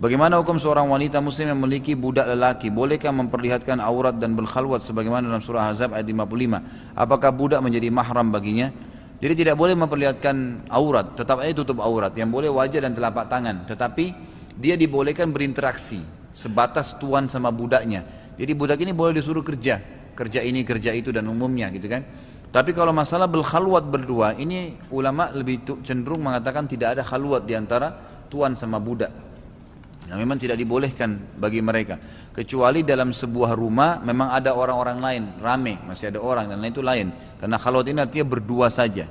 Bagaimana hukum seorang wanita muslim yang memiliki budak lelaki? Bolehkah memperlihatkan aurat dan berkhalwat sebagaimana dalam surah Ahzab ayat 55? Apakah budak menjadi mahram baginya? Jadi tidak boleh memperlihatkan aurat, tetap aja tutup aurat. Yang boleh wajah dan telapak tangan, tetapi dia dibolehkan berinteraksi sebatas tuan sama budaknya. Jadi budak ini boleh disuruh kerja, kerja ini, kerja itu dan umumnya gitu kan. Tapi kalau masalah berkhalwat berdua, ini ulama lebih cenderung mengatakan tidak ada khalwat di antara tuan sama budak. Nah, memang tidak dibolehkan bagi mereka, kecuali dalam sebuah rumah memang ada orang-orang lain, rame, masih ada orang dan lain itu lain. Karena khalwat ini artinya berdua saja.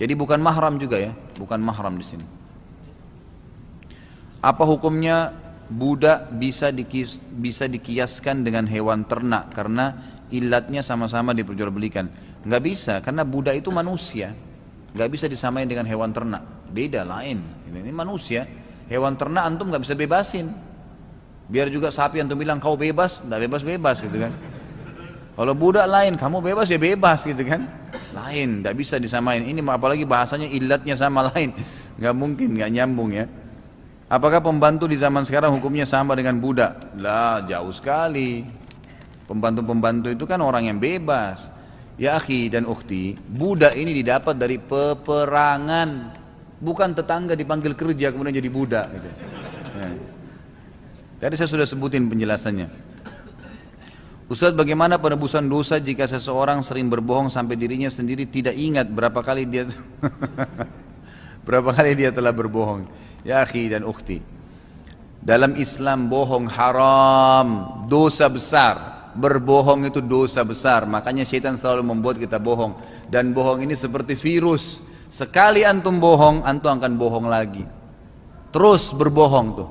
Jadi bukan mahram juga ya, bukan mahram di sini. Apa hukumnya budak bisa dikiaskan dengan hewan ternak karena ilatnya sama-sama diperjualbelikan? Nggak bisa, karena budak itu manusia, nggak bisa disamain dengan hewan ternak. Beda, lain. Ini manusia. Hewan ternak antum nggak bisa bebasin. Biar juga sapi antum bilang kau bebas, nggak bebas-bebas gitu kan. Kalau budak lain, kamu bebas ya bebas gitu kan. Lain, nggak bisa disamain. Ini apalagi bahasanya ilatnya sama lain, nggak mungkin, nggak nyambung ya. Apakah pembantu di zaman sekarang hukumnya sama dengan budak? Lah, jauh sekali. Pembantu-pembantu itu kan orang yang bebas. Ya akhi dan ukhti, budak ini didapat dari peperangan. Bukan tetangga dipanggil kerja kemudian jadi budak gitu. Ya. Tadi saya sudah sebutin penjelasannya. Ustaz, bagaimana penebusan dosa jika seseorang sering berbohong sampai dirinya sendiri tidak ingat berapa kali dia berapa kali dia telah berbohong? Ya akhi dan ukhti, dalam Islam bohong haram, dosa besar. Berbohong itu dosa besar, makanya syaitan selalu membuat kita bohong. Dan bohong ini seperti virus. Sekali antum bohong, antum akan bohong lagi. Terus berbohong tuh.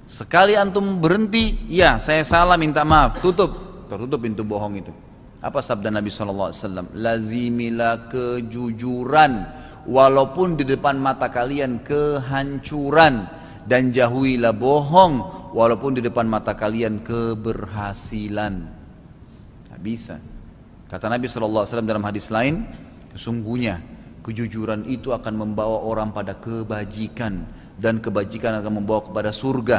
Sekali antum berhenti, ya saya salah minta maaf, tertutup pintu bohong itu. Apa sabda Nabi SAW? Lazimilah kejujuran walaupun di depan mata kalian kehancuran, dan jauhilah bohong walaupun di depan mata kalian keberhasilan. Tak bisa. Kata Nabi SAW dalam hadis lain, sesungguhnya kejujuran itu akan membawa orang pada kebajikan, dan kebajikan akan membawa kepada surga.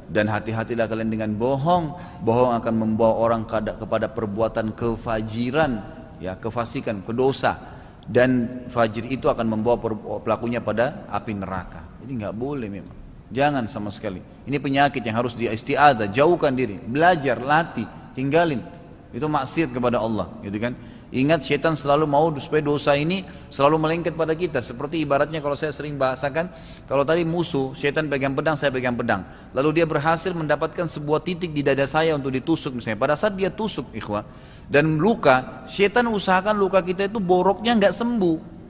Dan hati-hatilah kalian dengan bohong. Bohong akan membawa orang kepada perbuatan kefajiran, ya, kefasikan, kedosa. Dan fajir itu akan membawa pelakunya pada api neraka. Jadi nggak boleh memang. Jangan sama sekali. Ini penyakit yang harus isti'adzah, jauhkan diri, belajar, latih, tinggalin. Itu maksiat kepada Allah, gitu kan? Ingat, syaitan selalu mau supaya dosa ini selalu melengket pada kita. Seperti ibaratnya kalau saya sering bahasakan, kalau tadi musuh, syaitan pegang pedang, saya pegang pedang. Lalu dia berhasil mendapatkan sebuah titik di dada saya untuk ditusuk misalnya. Pada saat dia tusuk, ikhwah, dan luka, syaitan usahakan luka kita itu boroknya nggak sembuh.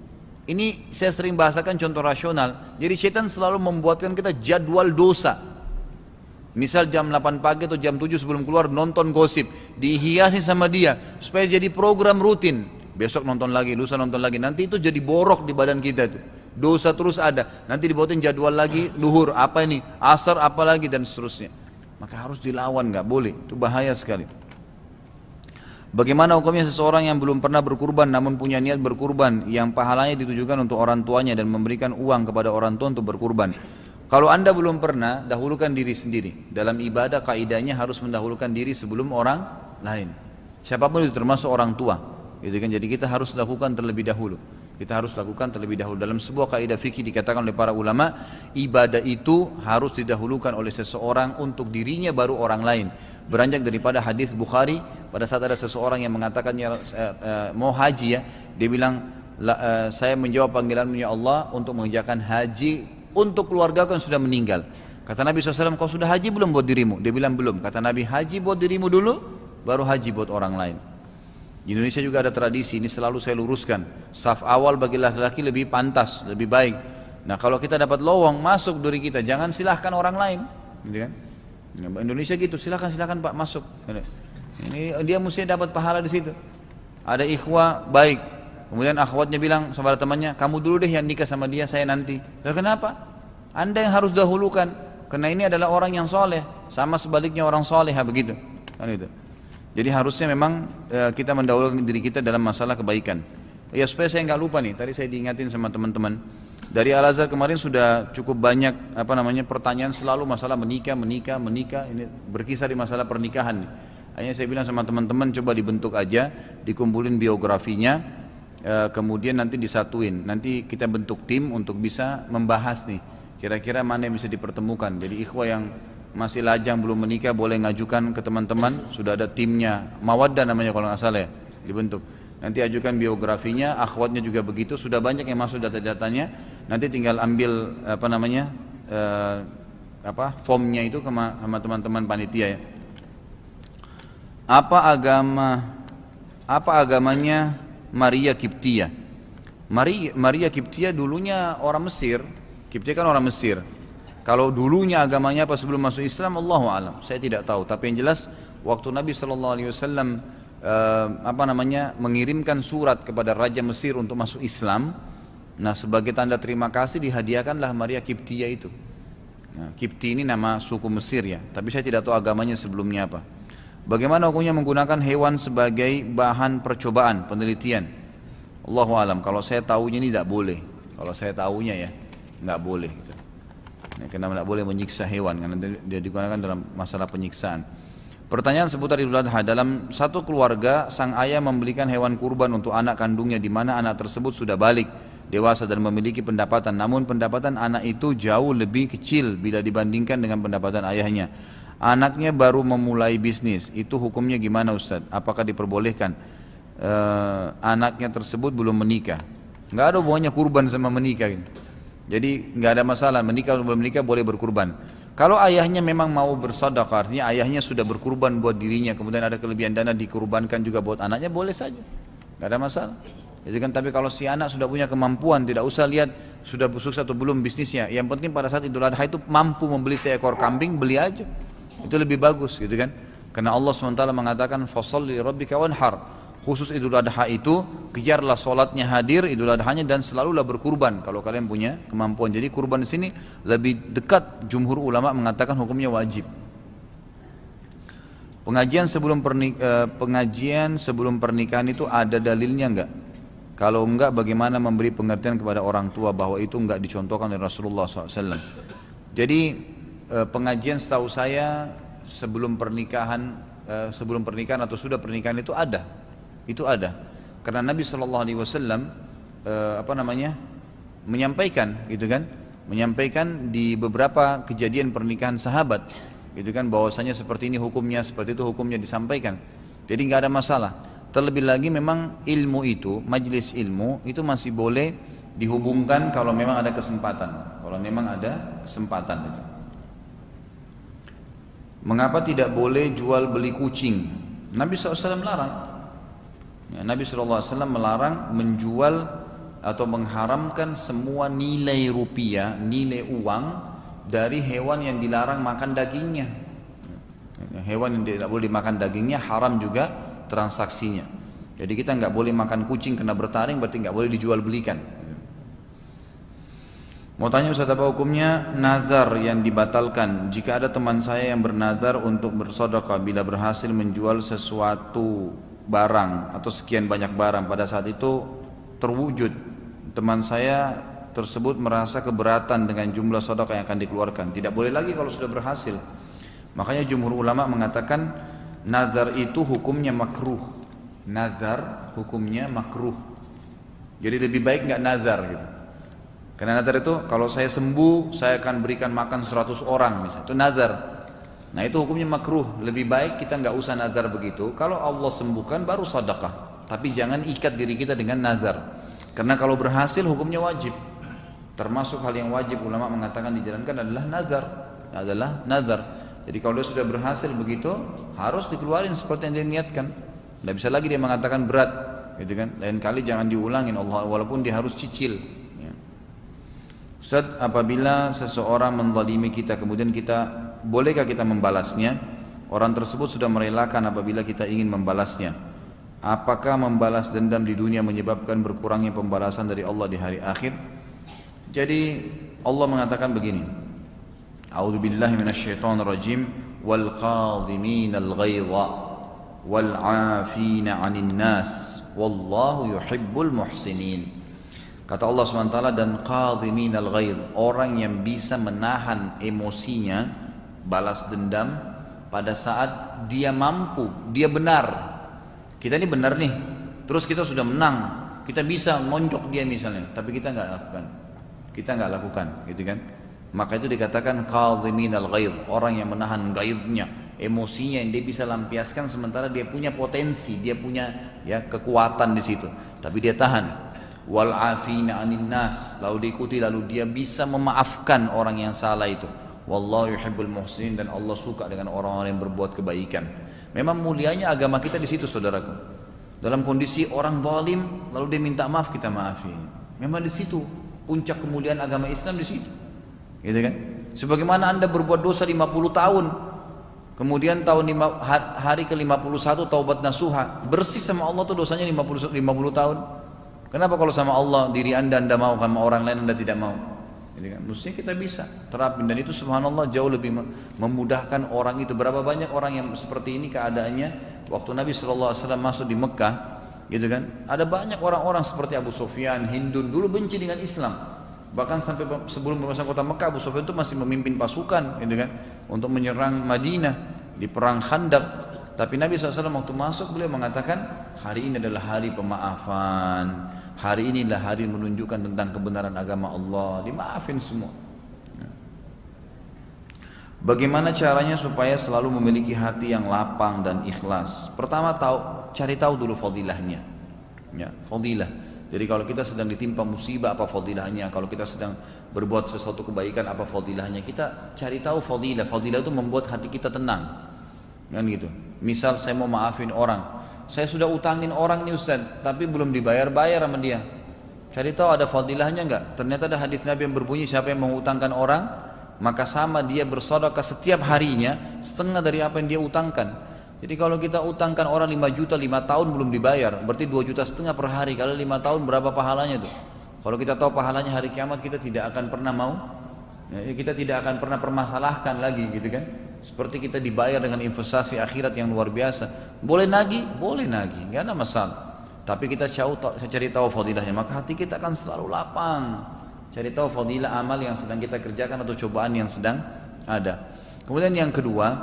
Ini saya sering bahasakan contoh rasional. Jadi syaitan selalu membuatkan kita jadwal dosa. Misal jam 8 pagi atau jam 7 sebelum keluar nonton gosip, dihiasi sama dia supaya jadi program rutin. Besok nonton lagi, lusa nonton lagi, nanti itu jadi borok di badan kita itu. Dosa terus ada, nanti dibuatin jadwal lagi, duhur apa ini, asar apa lagi dan seterusnya. Maka harus dilawan, nggak boleh, itu bahaya sekali. Bagaimana hukumnya seseorang yang belum pernah berkurban namun punya niat berkurban, yang pahalanya ditujukan untuk orang tuanya dan memberikan uang kepada orang tua untuk berkurban? Kalau anda belum pernah, dahulukan diri sendiri. Dalam ibadah kaidahnya harus mendahulukan diri sebelum orang lain. Siapapun itu termasuk orang tua, gitu kan? Jadi kita harus lakukan terlebih dahulu. Kita harus lakukan terlebih dahulu. Dalam sebuah kaidah fikih dikatakan oleh para ulama, ibadah itu harus didahulukan oleh seseorang untuk dirinya baru orang lain. Beranjak daripada hadis Bukhari, pada saat ada seseorang yang mengatakannya mau haji ya, dia bilang, saya menjawab panggilanmu ya Allah untuk mengerjakan haji untuk keluarga yang sudah meninggal. Kata Nabi SAW, kau sudah haji belum buat dirimu? Dia bilang belum. Kata Nabi, haji buat dirimu dulu, baru haji buat orang lain. Di Indonesia juga ada tradisi, ini selalu saya luruskan. Saf awal bagi laki-laki lebih pantas, lebih baik. Nah kalau kita dapat lowong, masuk dari kita, jangan silahkan orang lain. Gitu kan? Indonesia gitu, silahkan Pak masuk. Ini dia mesti dapat pahala di situ. Ada ikhwah baik. Kemudian akhwatnya bilang sama temannya, kamu dulu deh yang nikah sama dia, saya nanti. Lalu kenapa? Anda yang harus dahulukan, karena ini adalah orang yang soleh, sama sebaliknya orang soleh begitu. Kan itu. Jadi harusnya memang kita mendahulukan diri kita dalam masalah kebaikan. Ya supaya saya nggak lupa nih, tadi saya diingatin sama teman-teman. Dari Al-Azhar kemarin sudah cukup banyak pertanyaan selalu masalah menikah, ini berkisar di masalah pernikahan. Hanya saya bilang sama teman-teman coba dibentuk aja, dikumpulin biografinya, kemudian nanti disatuin. Nanti kita bentuk tim untuk bisa membahas nih, kira-kira mana yang bisa dipertemukan. Jadi ikhwah yang masih lajang belum menikah boleh ngajukan ke teman-teman, sudah ada timnya, Mawaddah namanya kalau nggak salah ya, dibentuk. Nanti ajukan biografinya, akhwatnya juga begitu, sudah banyak yang masuk data-datanya. Nanti tinggal ambil formnya itu sama teman-teman panitia ya. Apa agamanya Maria Kiptia? Maria Kiptia dulunya orang Mesir. Kiptia kan orang Mesir. Kalau dulunya agamanya apa sebelum masuk Islam, Allahu alam, saya tidak tahu. Tapi yang jelas waktu Nabi SAW mengirimkan surat kepada Raja Mesir untuk masuk Islam, nah sebagai tanda terima kasih dihadiahkanlah Maria Kiptia itu. Nah, Kipti ini nama suku Mesir ya, tapi saya tidak tahu agamanya sebelumnya apa. Bagaimana hukumnya menggunakan hewan sebagai bahan percobaan, penelitian? Allahu alam, kalau saya tahunya ini tidak boleh. Kalau saya tahunya ya, nggak boleh gitu. Karena tidak boleh menyiksa hewan, karena dia digunakan dalam masalah penyiksaan. Pertanyaan seputar Idul Adha. Dalam satu keluarga, sang ayah membelikan hewan kurban untuk anak kandungnya, di mana anak tersebut sudah balik, dewasa dan memiliki pendapatan. Namun pendapatan anak itu jauh lebih kecil bila dibandingkan dengan pendapatan ayahnya. Anaknya baru memulai bisnis, itu hukumnya gimana Ustaz? Apakah diperbolehkan? Anaknya tersebut belum menikah. Nggak ada hubungannya kurban sama menikah. Jadi nggak ada masalah, menikah atau belum menikah boleh berkurban. Kalau ayahnya memang mau bersedekah, artinya ayahnya sudah berkurban buat dirinya, kemudian ada kelebihan dana dikurbankan juga buat anaknya, boleh saja, nggak ada masalah. Jadi kan, tapi kalau si anak sudah punya kemampuan, tidak usah lihat sudah sukses atau belum bisnisnya. Yang penting pada saat Idul Adha itu mampu membeli seekor kambing, beli aja, itu lebih bagus, gitu kan? Karena Allah SWT mengatakan, "Fasholli rabbika wanhar." Khusus Idul Adha itu, kejarlah sholatnya hadir Idul Adhanya dan selalulah berkurban kalau kalian punya kemampuan. Jadi kurban di sini lebih dekat, jumhur ulama mengatakan hukumnya wajib. Pengajian sebelum pernikahan itu ada dalilnya enggak? Kalau enggak, bagaimana memberi pengertian kepada orang tua bahwa itu enggak dicontohkan oleh Rasulullah SAW? Jadi pengajian setahu saya sebelum pernikahan atau sudah pernikahan itu ada. Itu ada, karena Nabi SAW menyampaikan, gitu kan, menyampaikan di beberapa kejadian pernikahan sahabat, gitu kan, bahwasanya seperti ini hukumnya, seperti itu hukumnya disampaikan. Jadi nggak ada masalah. Terlebih lagi memang ilmu itu, majelis ilmu itu masih boleh dihubungkan kalau memang ada kesempatan, gitu. Mengapa tidak boleh jual beli kucing? Nabi SAW larang. Ya, Nabi SAW melarang menjual atau mengharamkan semua nilai rupiah, nilai uang dari hewan yang dilarang makan dagingnya. Hewan yang tidak boleh dimakan dagingnya haram juga transaksinya. Jadi kita nggak boleh makan kucing kena bertaring, berarti nggak boleh dijual belikan. Mau tanya Ustaz, apa hukumnya nazar yang dibatalkan? Jika ada teman saya yang bernazar untuk bersedekah bila berhasil menjual sesuatu barang atau sekian banyak barang, pada saat itu terwujud, teman saya tersebut merasa keberatan dengan jumlah sedekah yang akan dikeluarkan, tidak boleh lagi kalau sudah berhasil. Makanya jumhur ulama mengatakan nazar itu hukumnya makruh. Nazar hukumnya makruh. Jadi lebih baik nggak nazar gitu. Karena nazar itu kalau saya sembuh saya akan berikan makan 100 orang misalnya, itu nazar. Nah itu hukumnya makruh, lebih baik kita nggak usah nazar begitu. Kalau Allah sembuhkan baru sedekah, tapi jangan ikat diri kita dengan nazar. Karena kalau berhasil hukumnya wajib. Termasuk hal yang wajib ulama mengatakan dijalankan adalah nazar. Jadi kalau dia sudah berhasil begitu, harus dikeluarin seperti yang dia niatkan. Tidak bisa lagi dia mengatakan berat, gitu kan? Lain kali jangan diulangin Allah, walaupun dia harus cicil. Ustaz, apabila seseorang menzalimi kita, kemudian bolehkah kita membalasnya? Orang tersebut sudah merelakan apabila kita ingin membalasnya. Apakah membalas dendam di dunia menyebabkan berkurangnya pembalasan dari Allah di hari akhir? Jadi Allah mengatakan begini, A'udzubillahi minasyaitonirrajim, wal qadhiminal ghaidha wal 'afina 'anil nas wallahu yuhibbul muhsinin. Kata Allah SWT, dan qadhiminal ghaidh, orang yang bisa menahan emosinya, balas dendam pada saat dia mampu, dia benar. Kita ini benar nih, terus kita sudah menang, kita bisa monjok dia misalnya, tapi kita nggak lakukan, gitu kan? Maka itu dikatakan qadhiminal ghaidh, orang yang menahan ghaidhnya, emosinya yang dia bisa lampiaskan, sementara dia punya potensi, dia punya ya kekuatan di situ, tapi dia tahan. Wal afina 'anin nas, lalu diikuti, lalu dia bisa memaafkan orang yang salah itu. Wallahu yuhibbul muhsinin, dan Allah suka dengan orang-orang yang berbuat kebaikan. Memang mulianya agama kita di situ, saudaraku. Dalam kondisi orang zalim lalu dia minta maaf, kita maafin. Memang di situ puncak kemuliaan agama Islam, di situ. Gitu kan? Sebagaimana Anda berbuat dosa 50 tahun, kemudian hari ke-51 taubat nasuha, bersih sama Allah tuh dosanya 50 tahun. Kenapa kalau sama Allah diri anda mau, sama orang lain anda tidak mau? Jadi kan, mestinya kita bisa terapin, dan itu subhanallah jauh lebih memudahkan orang itu. Berapa banyak orang yang seperti ini keadaannya waktu Nabi SAW masuk di Mekah, gitu kan? Ada banyak orang-orang seperti Abu Sufyan, Hindun, dulu benci dengan Islam. Bahkan sampai sebelum pembebasan kota Mekah, Abu Sufyan itu masih memimpin pasukan, gitu kan, untuk menyerang Madinah di perang Khandaq. Tapi Nabi SAW waktu masuk, beliau mengatakan, hari ini adalah hari pemaafan, hari inilah hari menunjukkan tentang kebenaran agama Allah, dimaafin semua. Bagaimana caranya supaya selalu memiliki hati yang lapang dan ikhlas? Pertama, cari tahu dulu fadilahnya. Ya, fadilah. Jadi kalau kita sedang ditimpa musibah, apa fadilahnya? Kalau kita sedang berbuat sesuatu kebaikan, apa fadilahnya? Kita cari tahu fadilah. Fadilah itu membuat hati kita tenang. Kan gitu. Misal saya mau maafin orang, saya sudah utangin orang nih Ustaz, tapi belum dibayar-bayar sama dia. Cari tahu ada fadilahnya enggak? Ternyata ada hadis Nabi yang berbunyi, siapa yang mengutangkan orang, maka sama dia bersedekah setiap harinya setengah dari apa yang dia utangkan. Jadi kalau kita utangkan orang 5 juta 5 tahun belum dibayar, berarti 2,5 juta per hari. Kalau 5 tahun berapa pahalanya tuh? Kalau kita tahu pahalanya hari kiamat, kita tidak akan pernah mau, ya, kita tidak akan pernah permasalahkan lagi, gitu kan? Seperti kita dibayar dengan investasi akhirat yang luar biasa. Boleh nagih, nggak ada masalah. Tapi kita cari tahu fadilahnya, maka hati kita akan selalu lapang. Cari tahu fadilah amal yang sedang kita kerjakan atau cobaan yang sedang ada. Kemudian yang kedua,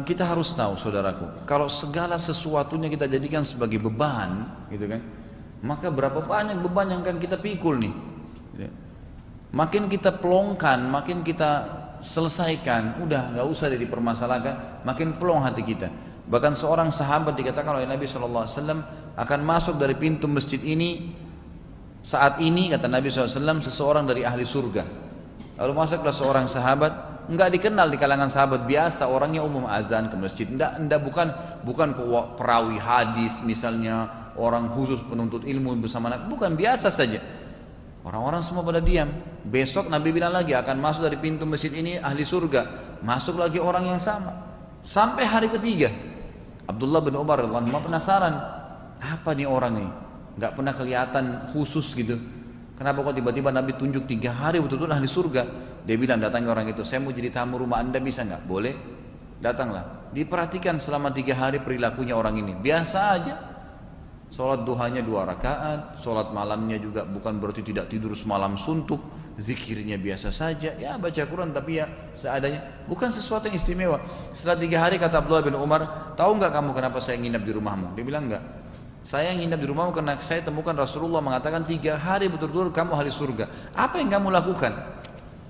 kita harus tahu, saudaraku, kalau segala sesuatunya kita jadikan sebagai beban, gitu kan? Maka berapa banyak beban yang akan kita pikul nih. Makin kita pelongkan, makin kita selesaikan, udah nggak usah dipermasalahkan, makin plong hati kita. Bahkan seorang sahabat dikatakan oleh Nabi SAW akan masuk dari pintu masjid ini saat ini, kata Nabi SAW, seseorang dari ahli surga. Lalu masuklah seorang sahabat, nggak dikenal di kalangan sahabat, biasa orangnya umum azan ke masjid, enggak, bukan perawi hadis misalnya, orang khusus penuntut ilmu bersama Nabi, bukan, biasa saja. Orang-orang semua pada diam. Besok Nabi bilang lagi akan masuk dari pintu masjid ini ahli surga. Masuk lagi orang yang sama. Sampai hari ketiga, Abdullah bin Umar radhiyallahu anhu penasaran, apa nih orang nih? Gak pernah kelihatan khusus gitu. Kenapa kok tiba-tiba Nabi tunjuk 3 hari betul-betul ahli surga? Dia bilang, datangi orang itu, saya mau jadi tamu rumah anda, bisa nggak? Boleh. Datanglah. Diperhatikan selama 3 hari perilakunya orang ini. Biasa aja. Sholat duhanya 2 rakaat, sholat malamnya juga bukan berarti tidak tidur semalam suntuk, zikirnya biasa saja, ya baca Quran tapi ya seadanya, bukan sesuatu yang istimewa. Setelah 3 hari kata Abdullah bin Umar, tahu nggak kamu kenapa saya nginap di rumahmu? Dia bilang enggak, saya nginap di rumahmu karena saya temukan Rasulullah mengatakan 3 hari betul-betul kamu ahli surga. Apa yang kamu lakukan?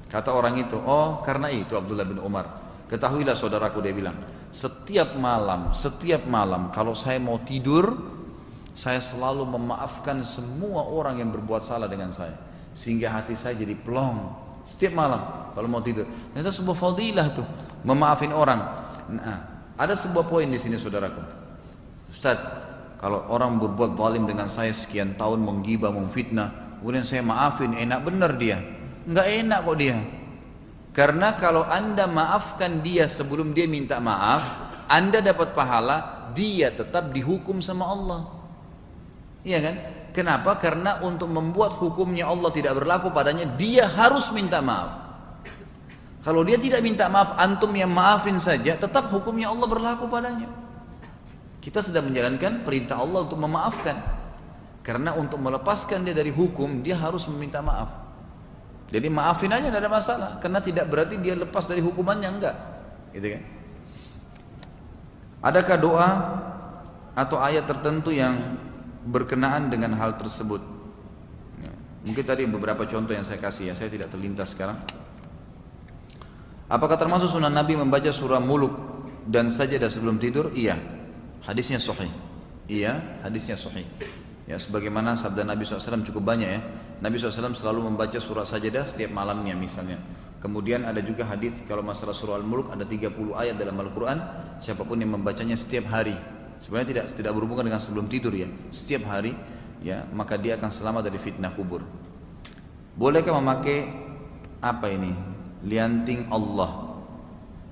Kata orang itu, oh karena itu Abdullah bin Umar, ketahuilah saudaraku, dia bilang, setiap malam kalau saya mau tidur, saya selalu memaafkan semua orang yang berbuat salah dengan saya, sehingga hati saya jadi plong setiap malam kalau mau tidur. Dan itu sebuah fadilah tuh, memaafin orang. Nah, ada sebuah poin di sini saudaraku. Ustaz, kalau orang berbuat zalim dengan saya sekian tahun, menggibah, memfitnah, kemudian saya maafin, enak bener dia? Enggak enak kok dia. Karena kalau anda maafkan dia sebelum dia minta maaf, anda dapat pahala, dia tetap dihukum sama Allah. Iya kan? Kenapa? Karena untuk membuat hukumnya Allah tidak berlaku padanya, dia harus minta maaf. Kalau dia tidak minta maaf, antum yang maafin saja, tetap hukumnya Allah berlaku padanya. Kita sedang menjalankan perintah Allah untuk memaafkan. Karena untuk melepaskan dia dari hukum, dia harus meminta maaf. Jadi maafin aja, tidak ada masalah. Karena tidak berarti dia lepas dari hukumannya, enggak. Gitu kan? Adakah doa atau ayat tertentu yang berkenaan dengan hal tersebut? Ya, mungkin tadi beberapa contoh yang saya kasih ya, saya tidak terlintas sekarang. Apakah termasuk sunnah Nabi membaca surah Muluk dan sajadah sebelum tidur? Iya, hadisnya sahih. Iya, hadisnya sahih. Ya, sebagaimana sabda Nabi SAW cukup banyak ya. Nabi SAW selalu membaca surah sajadah setiap malamnya misalnya. Kemudian ada juga hadis kalau masalah surah Al-Mulk ada 30 ayat dalam Al-Quran. Siapapun yang membacanya setiap hari, sebenarnya tidak berhubungan dengan sebelum tidur ya. Setiap hari ya, maka dia akan selamat dari fitnah kubur. Bolehkah memakai apa ini? Lianting Allah?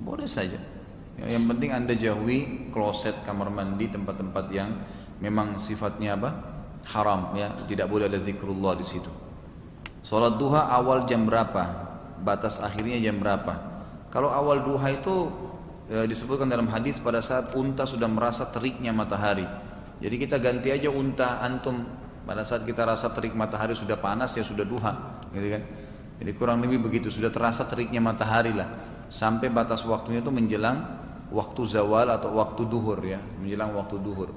Boleh saja. Ya, yang penting Anda jauhi kloset, kamar mandi, tempat-tempat yang memang sifatnya apa? Haram ya, tidak boleh ada zikrullah di situ. Salat duha awal jam berapa? Batas akhirnya jam berapa? Kalau awal duha itu disebutkan dalam hadis pada saat unta sudah merasa teriknya matahari. Jadi kita ganti aja unta antum pada saat kita rasa terik matahari sudah panas ya sudah duha, gitu kan? Jadi kurang lebih begitu, sudah terasa teriknya matahari lah. Sampai batas waktunya itu menjelang waktu zawal atau waktu duhur ya, menjelang waktu duhur.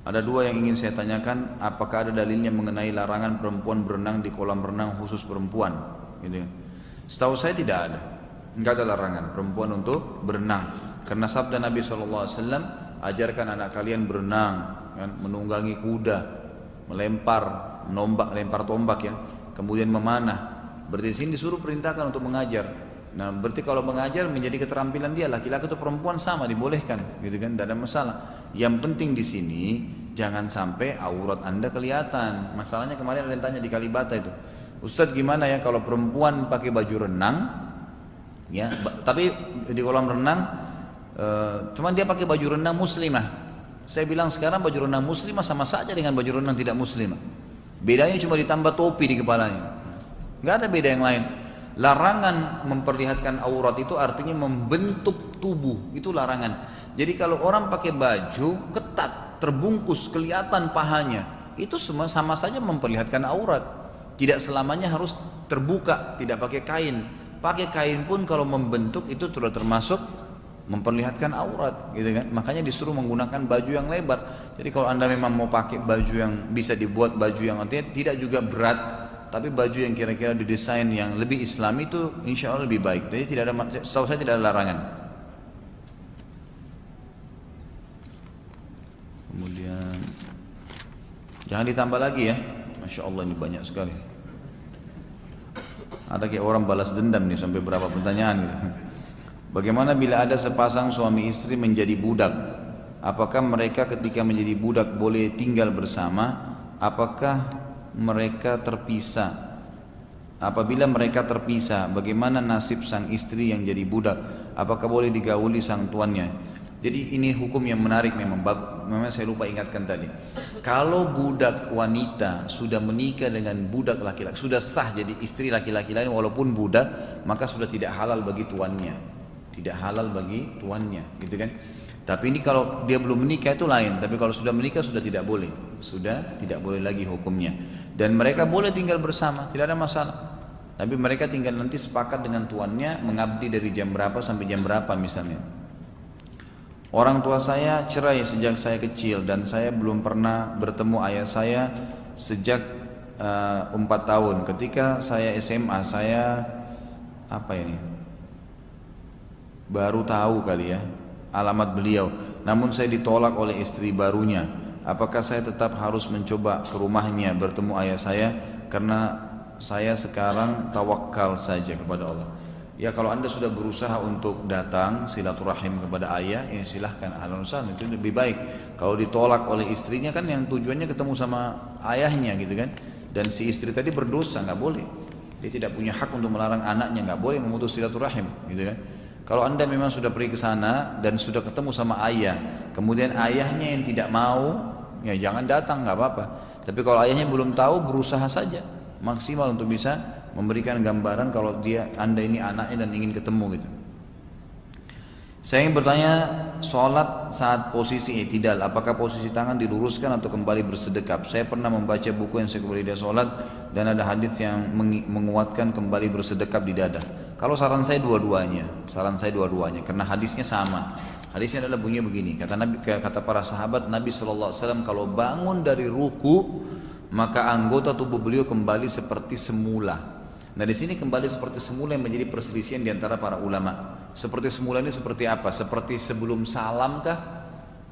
Ada dua yang ingin saya tanyakan, apakah ada dalilnya mengenai larangan perempuan berenang di kolam renang khusus perempuan? Gitu. Setahu saya tidak ada, nggak ada larangan perempuan untuk berenang. Karena sabda Nabi SAW, ajarkan anak kalian berenang, kan? Menunggangi kuda, lempar tombak ya, kemudian memanah. Berarti di sini disuruh perintahkan untuk mengajar. Nah, berarti kalau mengajar menjadi keterampilan dia, laki-laki atau perempuan sama dibolehkan, gitu kan? Tidak ada masalah. Yang penting di sini jangan sampai aurat Anda kelihatan. Masalahnya kemarin ada yang tanya di Kalibata itu, Ustadz gimana ya kalau perempuan pakai baju renang, ya, tapi di kolam renang, cuman dia pakai baju renang muslimah. Saya bilang sekarang baju renang muslimah sama saja dengan baju renang tidak muslimah. Bedanya cuma ditambah topi di kepalanya. Nggak ada beda yang lain. Larangan memperlihatkan aurat itu artinya membentuk tubuh, itu larangan. Jadi kalau orang pakai baju ketat, terbungkus, kelihatan pahanya, itu semua sama saja memperlihatkan aurat. Tidak selamanya harus terbuka, tidak pakai kain. Pakai kain pun kalau membentuk itu sudah termasuk memperlihatkan aurat, gitu kan? Makanya disuruh menggunakan baju yang lebar. Jadi kalau Anda memang mau pakai baju yang bisa dibuat baju yang artinya tidak juga berat, tapi baju yang kira-kira didesain yang lebih Islami itu insya Allah lebih baik. Jadi tidak ada, setahu saya tidak ada larangan. Kemudian jangan ditambah lagi ya, Masya Allah ini banyak sekali. Ada kayak orang balas dendam nih sampai berapa pertanyaan gitu. Bagaimana bila ada sepasang suami istri menjadi budak? Apakah mereka ketika menjadi budak boleh tinggal bersama? Apakah mereka terpisah? Apabila mereka terpisah, bagaimana nasib sang istri yang jadi budak? Apakah boleh digauli sang tuannya? Jadi ini hukum yang menarik memang saya lupa ingatkan tadi. Kalau budak wanita sudah menikah dengan budak laki-laki, sudah sah jadi istri laki-laki lain walaupun budak, maka sudah tidak halal bagi tuannya. Tidak halal bagi tuannya, gitu kan? Tapi ini kalau dia belum menikah itu lain. Tapi kalau sudah menikah sudah tidak boleh, sudah tidak boleh lagi hukumnya. Dan mereka boleh tinggal bersama, tidak ada masalah. Tapi mereka tinggal nanti sepakat dengan tuannya mengabdi dari jam berapa sampai jam berapa misalnya. Orang tua saya cerai sejak saya kecil dan saya belum pernah bertemu ayah saya sejak 4 tahun. Ketika saya SMA saya baru tahu kali ya alamat beliau. Namun saya ditolak oleh istri barunya. Apakah saya tetap harus mencoba ke rumahnya bertemu ayah saya karena saya sekarang tawakal saja kepada Allah? Ya kalau Anda sudah berusaha untuk datang silaturahim kepada ayah, ya silahkan, ahlan wa sahlan, itu lebih baik. Kalau ditolak oleh istrinya kan yang tujuannya ketemu sama ayahnya gitu kan. Dan si istri tadi berdosa, nggak boleh. Dia tidak punya hak untuk melarang anaknya, nggak boleh memutus silaturahim gitu kan. Kalau Anda memang sudah pergi ke sana dan sudah ketemu sama ayah, kemudian ayahnya yang tidak mau, ya jangan datang, nggak apa-apa. Tapi kalau ayahnya belum tahu, berusaha saja maksimal untuk bisa memberikan gambaran kalau Anda ini anaknya dan ingin ketemu gitu. Saya ingin bertanya, sholat saat posisi i'tidal, apakah posisi tangan diluruskan atau kembali bersedekap? Saya pernah membaca buku yang saya kembali dia sholat dan ada hadis yang menguatkan kembali bersedekap di dada. Kalau saran saya dua-duanya, karena hadisnya sama. Hadisnya adalah bunyinya begini, kata para sahabat Nabi SAW, kalau bangun dari ruku maka anggota tubuh beliau kembali seperti semula. Nah di sini kembali seperti semula yang menjadi perselisihan di antara para ulama. Seperti semula ini seperti apa? Seperti sebelum salam kah?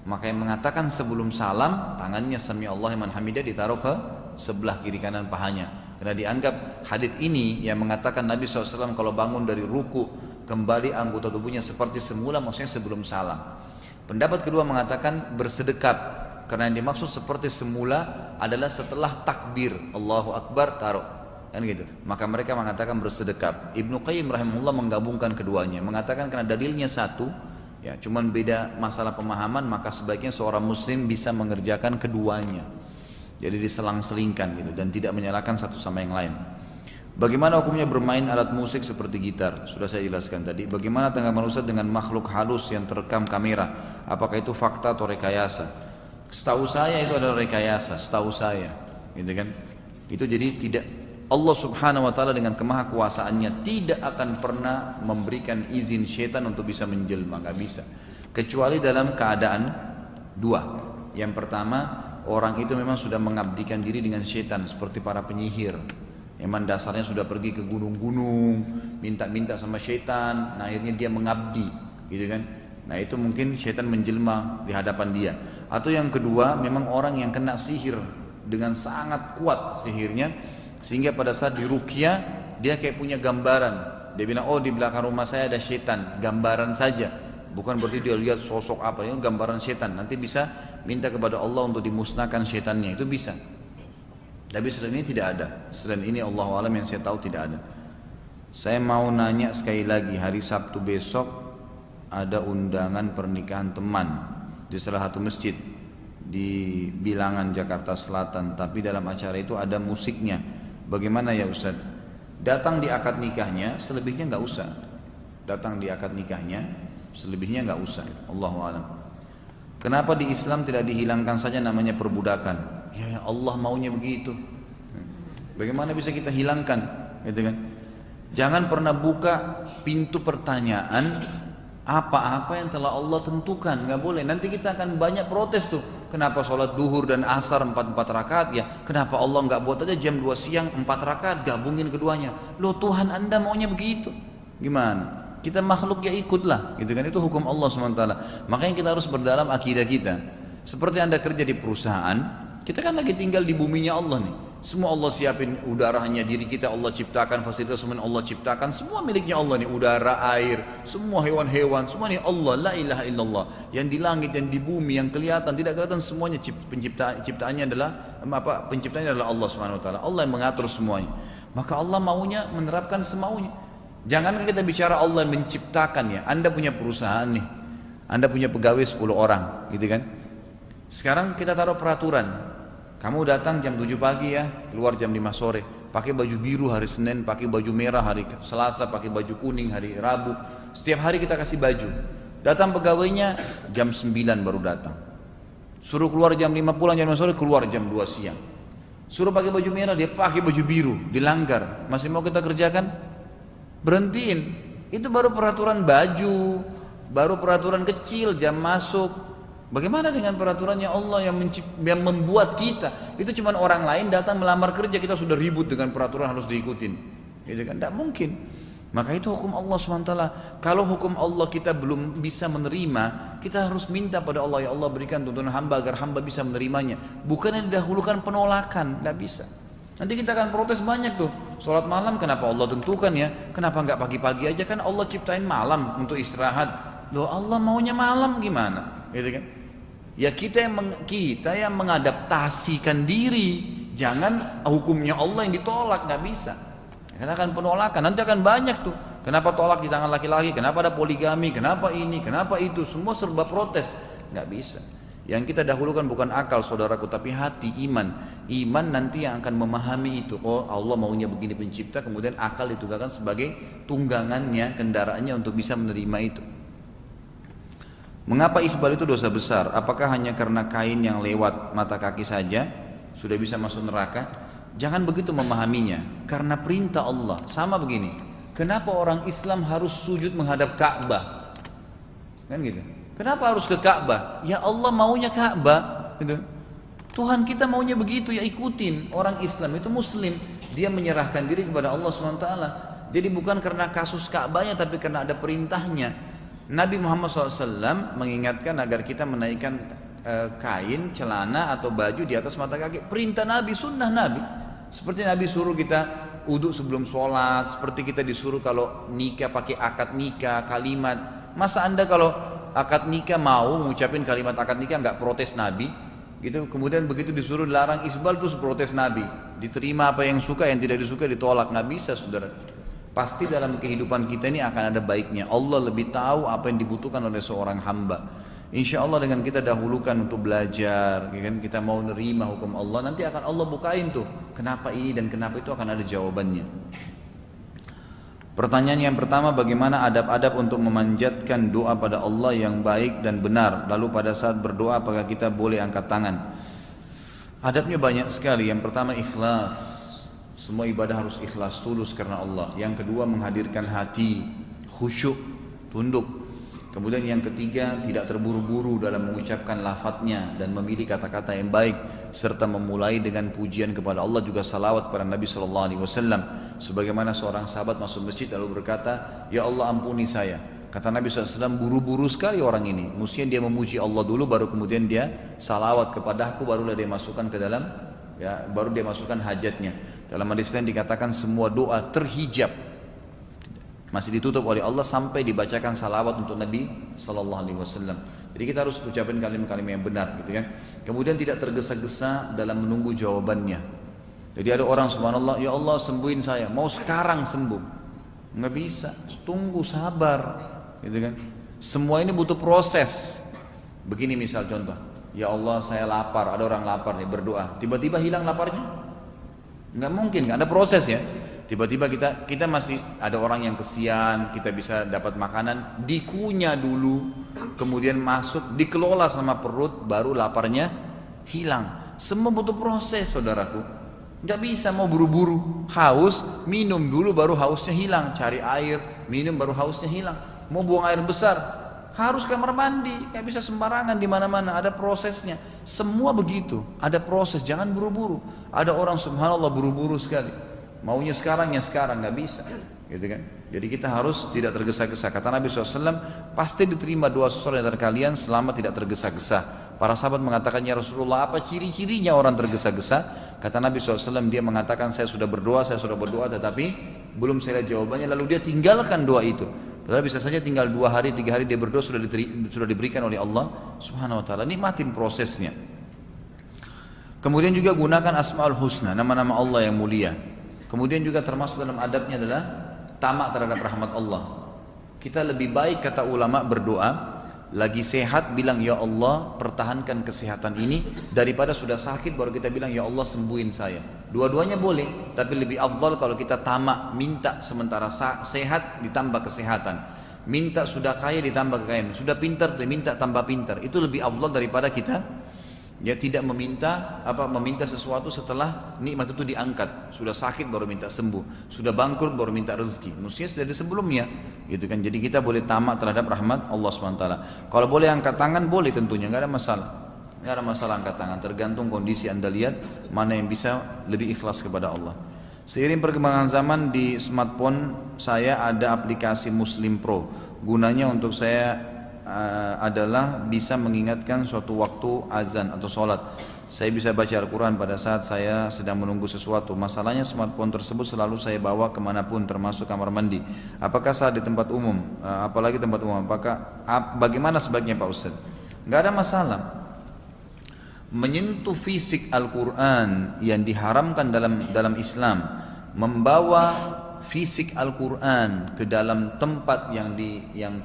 Maka yang mengatakan sebelum salam, tangannya sami Allah liman hamidah ditaruh ke sebelah kiri kanan pahanya. Karena dianggap hadis ini yang mengatakan Nabi SAW kalau bangun dari ruku kembali anggota tubuhnya seperti semula, maksudnya sebelum salam. Pendapat kedua mengatakan bersedekap, karena yang dimaksud seperti semula adalah setelah takbir Allahu Akbar taruh, kan gitu. Maka mereka mengatakan bersedekap. Ibnu Qayyim rahimahullah menggabungkan keduanya, mengatakan karena dalilnya satu, ya cuman beda masalah pemahaman, maka sebaiknya seorang muslim bisa mengerjakan keduanya. Jadi diselang-selingkan gitu dan tidak menyalahkan satu sama yang lain. Bagaimana hukumnya bermain alat musik seperti gitar? Sudah saya jelaskan tadi. Bagaimana tanggapan Ustaz dengan makhluk halus yang terekam kamera? Apakah itu fakta atau rekayasa? Setahu saya itu adalah rekayasa, setahu saya, gitu kan? Itu jadi tidak, Allah Subhanahu wa taala dengan kemahakuasaannya tidak akan pernah memberikan izin syaitan untuk bisa menjelma, nggak bisa. Kecuali dalam keadaan dua. Yang pertama, orang itu memang sudah mengabdikan diri dengan syaitan seperti para penyihir. Memang dasarnya sudah pergi ke gunung-gunung, minta-minta sama syaitan, nah akhirnya dia mengabdi, gitu kan? Nah itu mungkin syaitan menjelma di hadapan dia. Atau yang kedua, memang orang yang kena sihir dengan sangat kuat sihirnya, sehingga pada saat diruqyah dia kayak punya gambaran. Dia bilang, oh di belakang rumah saya ada syaitan, gambaran saja. Bukan berarti dia lihat sosok apa, itu gambaran syaitan. Nanti bisa minta kepada Allah untuk dimusnahkan syaitannya, itu bisa. Tapi selain ini tidak ada. Selain ini Allahu a'lam yang saya tahu tidak ada. Saya mau nanya sekali lagi, hari Sabtu besok ada undangan pernikahan teman di salah satu masjid di Bilangan Jakarta Selatan, tapi dalam acara itu ada musiknya. Bagaimana ya Ustaz? Datang di akad nikahnya, selebihnya nggak usah. Datang di akad nikahnya, selebihnya nggak usah. Allahu a'lam. Kenapa di Islam tidak dihilangkan saja namanya perbudakan? Ya Allah maunya begitu. Bagaimana bisa kita hilangkan, gitu kan? Jangan pernah buka pintu pertanyaan apa-apa yang telah Allah tentukan, nggak boleh. Nanti kita akan banyak protes tuh. Kenapa sholat duhur dan asar 4 rakaat ya? Kenapa Allah nggak buat aja jam 2 siang 4 rakaat, gabungin keduanya? Loh Tuhan Anda maunya begitu? Gimana? Kita makhluk ya ikutlah, gitu kan? Itu hukum Allah SWT. Makanya kita harus berdalam akidah kita. Seperti Anda kerja di perusahaan, kita kan lagi tinggal di buminya Allah nih. Semua Allah siapin, udaranya diri kita Allah ciptakan, fasilitas semua Allah ciptakan, semua miliknya Allah nih, udara, air, semua hewan-hewan, semua nih Allah, la ilaha illallah. Yang di langit, yang di bumi, yang kelihatan, tidak kelihatan, semuanya penciptaannya adalah penciptanya adalah Allah Subhanahu wa taala. Allah yang mengatur semuanya. Maka Allah maunya menerapkan semaunya. Jangan kita bicara Allah yang menciptakan ya. Anda punya perusahaan nih. Anda punya pegawai 10 orang, gitu kan? Sekarang kita taruh peraturan. Kamu datang jam 7 pagi ya, keluar jam 5 sore. Pakai baju biru hari Senin, pakai baju merah hari Selasa, pakai baju kuning hari Rabu. Setiap hari kita kasih baju. Datang pegawainya jam 9 baru datang. Suruh keluar jam 5 pulang jam 5 sore, keluar jam 2 siang. Suruh pakai baju merah, dia pakai baju biru, dilanggar. Masih mau kita kerjakan? Berhentiin. Itu baru peraturan baju, baru peraturan kecil, jam masuk. Bagaimana dengan peraturannya Allah yang membuat kita? Itu cuma orang lain datang melamar kerja, kita sudah ribut dengan peraturan harus diikutin, gitu kan? Tidak mungkin. Maka itu hukum Allah SWT. Kalau hukum Allah kita belum bisa menerima, kita harus minta pada Allah, ya Allah berikan tuntunan hamba agar hamba bisa menerimanya. Bukan yang didahulukan penolakan, tidak bisa. Nanti kita akan protes banyak tuh. Sholat malam kenapa Allah tentukan ya? Kenapa nggak pagi-pagi aja? Kan Allah ciptain malam untuk istirahat. Loh Allah maunya malam gimana? Gitu kan? Ya kita yang mengadaptasikan diri. Jangan hukumnya Allah yang ditolak, nggak bisa. Karena akan penolakan, nanti akan banyak tuh. Kenapa tolak di tangan laki-laki? Kenapa ada poligami? Kenapa ini? Kenapa itu? Semua serba protes, nggak bisa. Yang kita dahulukan bukan akal saudaraku, tapi hati, iman. Iman nanti yang akan memahami itu. Oh Allah maunya begini pencipta, kemudian akal ditugaskan sebagai tunggangannya, kendaraannya untuk bisa menerima itu. Mengapa isbal itu dosa besar? Apakah hanya karena kain yang lewat mata kaki saja sudah bisa masuk neraka? Jangan begitu memahaminya. Karena perintah Allah. Sama begini. Kenapa orang Islam harus sujud menghadap Ka'bah? Kan gitu. Kenapa harus ke Ka'bah? Ya Allah maunya Ka'bah. Gitu. Tuhan kita maunya begitu, ya ikutin. Orang Islam itu Muslim. Dia menyerahkan diri kepada Allah SWT. Jadi bukan karena kasus Ka'bahnya, tapi karena ada perintahnya. Nabi Muhammad SAW mengingatkan agar kita menaikkan kain, celana atau baju di atas mata kaki. Perintah Nabi, sunnah Nabi. Seperti Nabi suruh kita uduk sebelum sholat, seperti kita disuruh kalau nikah pakai akad nikah, kalimat. Masa anda kalau akad nikah mau mengucapin kalimat akad nikah nggak protes Nabi? Gitu. Kemudian begitu disuruh larang isbal terus protes Nabi. Diterima apa yang suka, yang tidak disuka ditolak. Nggak bisa, saudara. Pasti dalam kehidupan kita ini akan ada baiknya. Allah lebih tahu apa yang dibutuhkan oleh seorang hamba. Insya Allah dengan kita dahulukan untuk belajar, kan? Kita mau nerima hukum Allah, nanti akan Allah bukain tuh. Kenapa ini dan kenapa itu akan ada jawabannya. Pertanyaan yang pertama, bagaimana adab-adab untuk memanjatkan doa pada Allah yang baik dan benar? Lalu pada saat berdoa apakah kita boleh angkat tangan? Adabnya banyak sekali. Yang pertama ikhlas. Semua ibadah harus ikhlas, tulus karena Allah. Yang kedua menghadirkan hati, khusyuk, tunduk. Kemudian yang ketiga tidak terburu-buru dalam mengucapkan lafadznya dan memilih kata-kata yang baik, serta memulai dengan pujian kepada Allah, juga salawat kepada Nabi SAW. Sebagaimana seorang sahabat masuk masjid lalu berkata, ya Allah ampuni saya. Kata Nabi SAW, buru-buru sekali orang ini. Mestinya dia memuji Allah dulu, baru kemudian dia salawat kepadaku, barulah dia masukkan ke dalam, ya, baru dia masukkan hajatnya. Dalam hadis lain dikatakan semua doa terhijab, masih ditutup oleh Allah sampai dibacakan salawat untuk Nabi SAW. Jadi kita harus ucapin kalimat-kalimat yang benar, gitu kan. Kemudian tidak tergesa-gesa dalam menunggu jawabannya. Jadi ada orang subhanallah, ya Allah sembuhin saya, mau sekarang sembuh, nggak bisa, tunggu, sabar, gitu kan. Semua ini butuh proses. Begini misal contoh, ya Allah saya lapar, ada orang lapar nih berdoa, tiba-tiba hilang laparnya. Nggak mungkin, nggak ada proses ya. Tiba-tiba kita masih ada orang yang kesian, kita bisa dapat makanan, dikunyah dulu, kemudian masuk, dikelola sama perut, baru laparnya hilang. Semua butuh proses, saudaraku. Nggak bisa mau buru-buru. Haus, minum dulu baru hausnya hilang. Cari air, minum baru hausnya hilang. Mau buang air besar, harus kamar mandi, nggak bisa sembarangan di mana-mana, ada prosesnya. Semua begitu, ada proses, jangan buru-buru. Ada orang subhanallah buru-buru sekali, maunya sekarang ya sekarang, nggak bisa, gitu kan. Jadi kita harus tidak tergesa-gesa. Kata Nabi SAW, pasti diterima doa seseorang dari kalian selama tidak tergesa-gesa. Para sahabat mengatakan, ya Rasulullah apa ciri-cirinya orang tergesa-gesa? Kata Nabi SAW, dia mengatakan saya sudah berdoa, tetapi belum saya lihat jawabannya, lalu dia tinggalkan doa itu. Padahal bisa saja tinggal 2 hari, 3 hari dia berdoa sudah diberikan oleh Allah Subhanahu Wa Taala. Nikmatin prosesnya. Kemudian juga gunakan Asmaul Husna, nama-nama Allah yang mulia. Kemudian juga termasuk dalam adabnya adalah tamak terhadap rahmat Allah. Kita lebih baik, kata ulama, berdoa lagi sehat bilang ya Allah pertahankan kesehatan ini, daripada sudah sakit baru kita bilang ya Allah sembuhin saya. Dua-duanya boleh, tapi lebih afdal kalau kita tamak, minta sementara sehat ditambah kesehatan, minta sudah kaya ditambah kekayaan, sudah pintar diminta tambah pintar. Itu lebih afdal daripada kita ya tidak meminta sesuatu setelah nikmat itu diangkat. Sudah sakit baru minta sembuh, sudah bangkrut baru minta rezeki. Mestinya dari sebelumnya, gitu kan. Jadi kita boleh tamak terhadap rahmat Allah SWT. Kalau boleh angkat tangan boleh, tentunya nggak ada masalah. Nggak ada masalah angkat tangan, tergantung kondisi anda lihat mana yang bisa lebih ikhlas kepada Allah. Seiring perkembangan zaman di smartphone saya ada aplikasi Muslim Pro. Gunanya untuk saya adalah bisa mengingatkan suatu waktu azan atau sholat. Saya bisa baca Al-Quran pada saat saya sedang menunggu sesuatu. Masalahnya smartphone tersebut selalu saya bawa kemanapun, termasuk kamar mandi. Apakah saat di tempat umum, apalagi tempat umum, bagaimana sebaiknya Pak Ustaz? Nggak ada masalah. Menyentuh fisik Al-Quran yang diharamkan dalam Islam, membawa fisik Al-Quran ke dalam tempat yang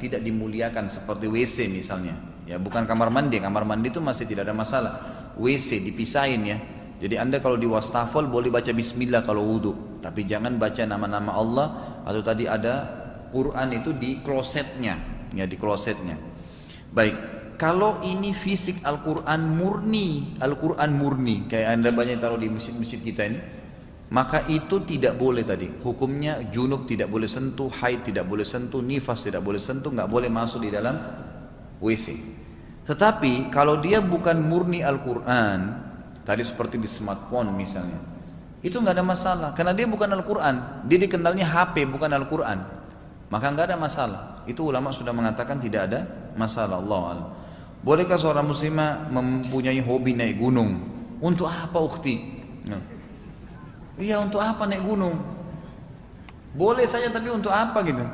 tidak dimuliakan seperti WC misalnya, ya bukan kamar mandi itu masih tidak ada masalah. WC dipisahin ya. Jadi anda kalau di wastafel boleh baca bismillah kalau wudhu, tapi jangan baca nama-nama Allah, atau tadi ada Quran itu di klosetnya, ya di klosetnya. Baik, kalau ini fisik Al-Quran murni, kayak Anda banyak taruh di masjid-masjid kita ini, maka itu tidak boleh tadi. Hukumnya junub tidak boleh sentuh, haid tidak boleh sentuh, nifas tidak boleh sentuh, nggak boleh masuk di dalam WC. Tetapi kalau dia bukan murni Al-Quran, tadi seperti di smartphone misalnya, itu nggak ada masalah, karena dia bukan Al-Quran, dia dikenalnya HP bukan Al-Quran, maka nggak ada masalah. Itu ulama sudah mengatakan tidak ada masalah. Allah alam. Bolehkah seorang muslimah mempunyai hobi naik gunung? Untuk apa ukhti? Iya, untuk apa naik gunung? Boleh saja, tapi untuk apa gitu?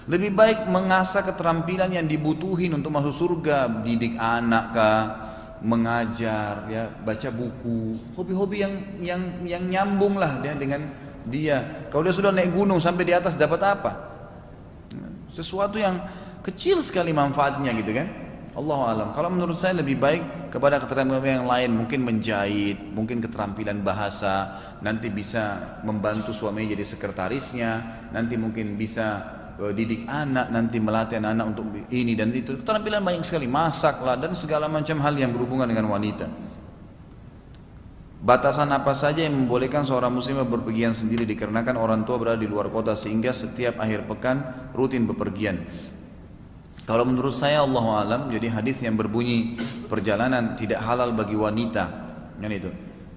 Lebih baik mengasah keterampilan yang dibutuhin untuk masuk surga, didik anak kah, mengajar, ya, baca buku, hobi-hobi yang nyambung lah dengan dia. Kalau dia sudah naik gunung sampai di atas dapat apa? Sesuatu yang kecil sekali manfaatnya gitu kan. Allahu alam. Kalau menurut saya lebih baik kepada keterampilan yang lain, mungkin menjahit, mungkin keterampilan bahasa, nanti bisa membantu suaminya jadi sekretarisnya, nanti mungkin bisa didik anak, nanti melatih anak untuk ini dan itu. Keterampilan banyak sekali, masak lah dan segala macam hal yang berhubungan dengan wanita. Batasan apa saja yang membolehkan seorang muslimah berpergian sendiri dikarenakan orang tua berada di luar kota sehingga setiap akhir pekan rutin bepergian? Kalau menurut saya Allahu alam, jadi hadis yang berbunyi perjalanan tidak halal bagi wanita, kan itu,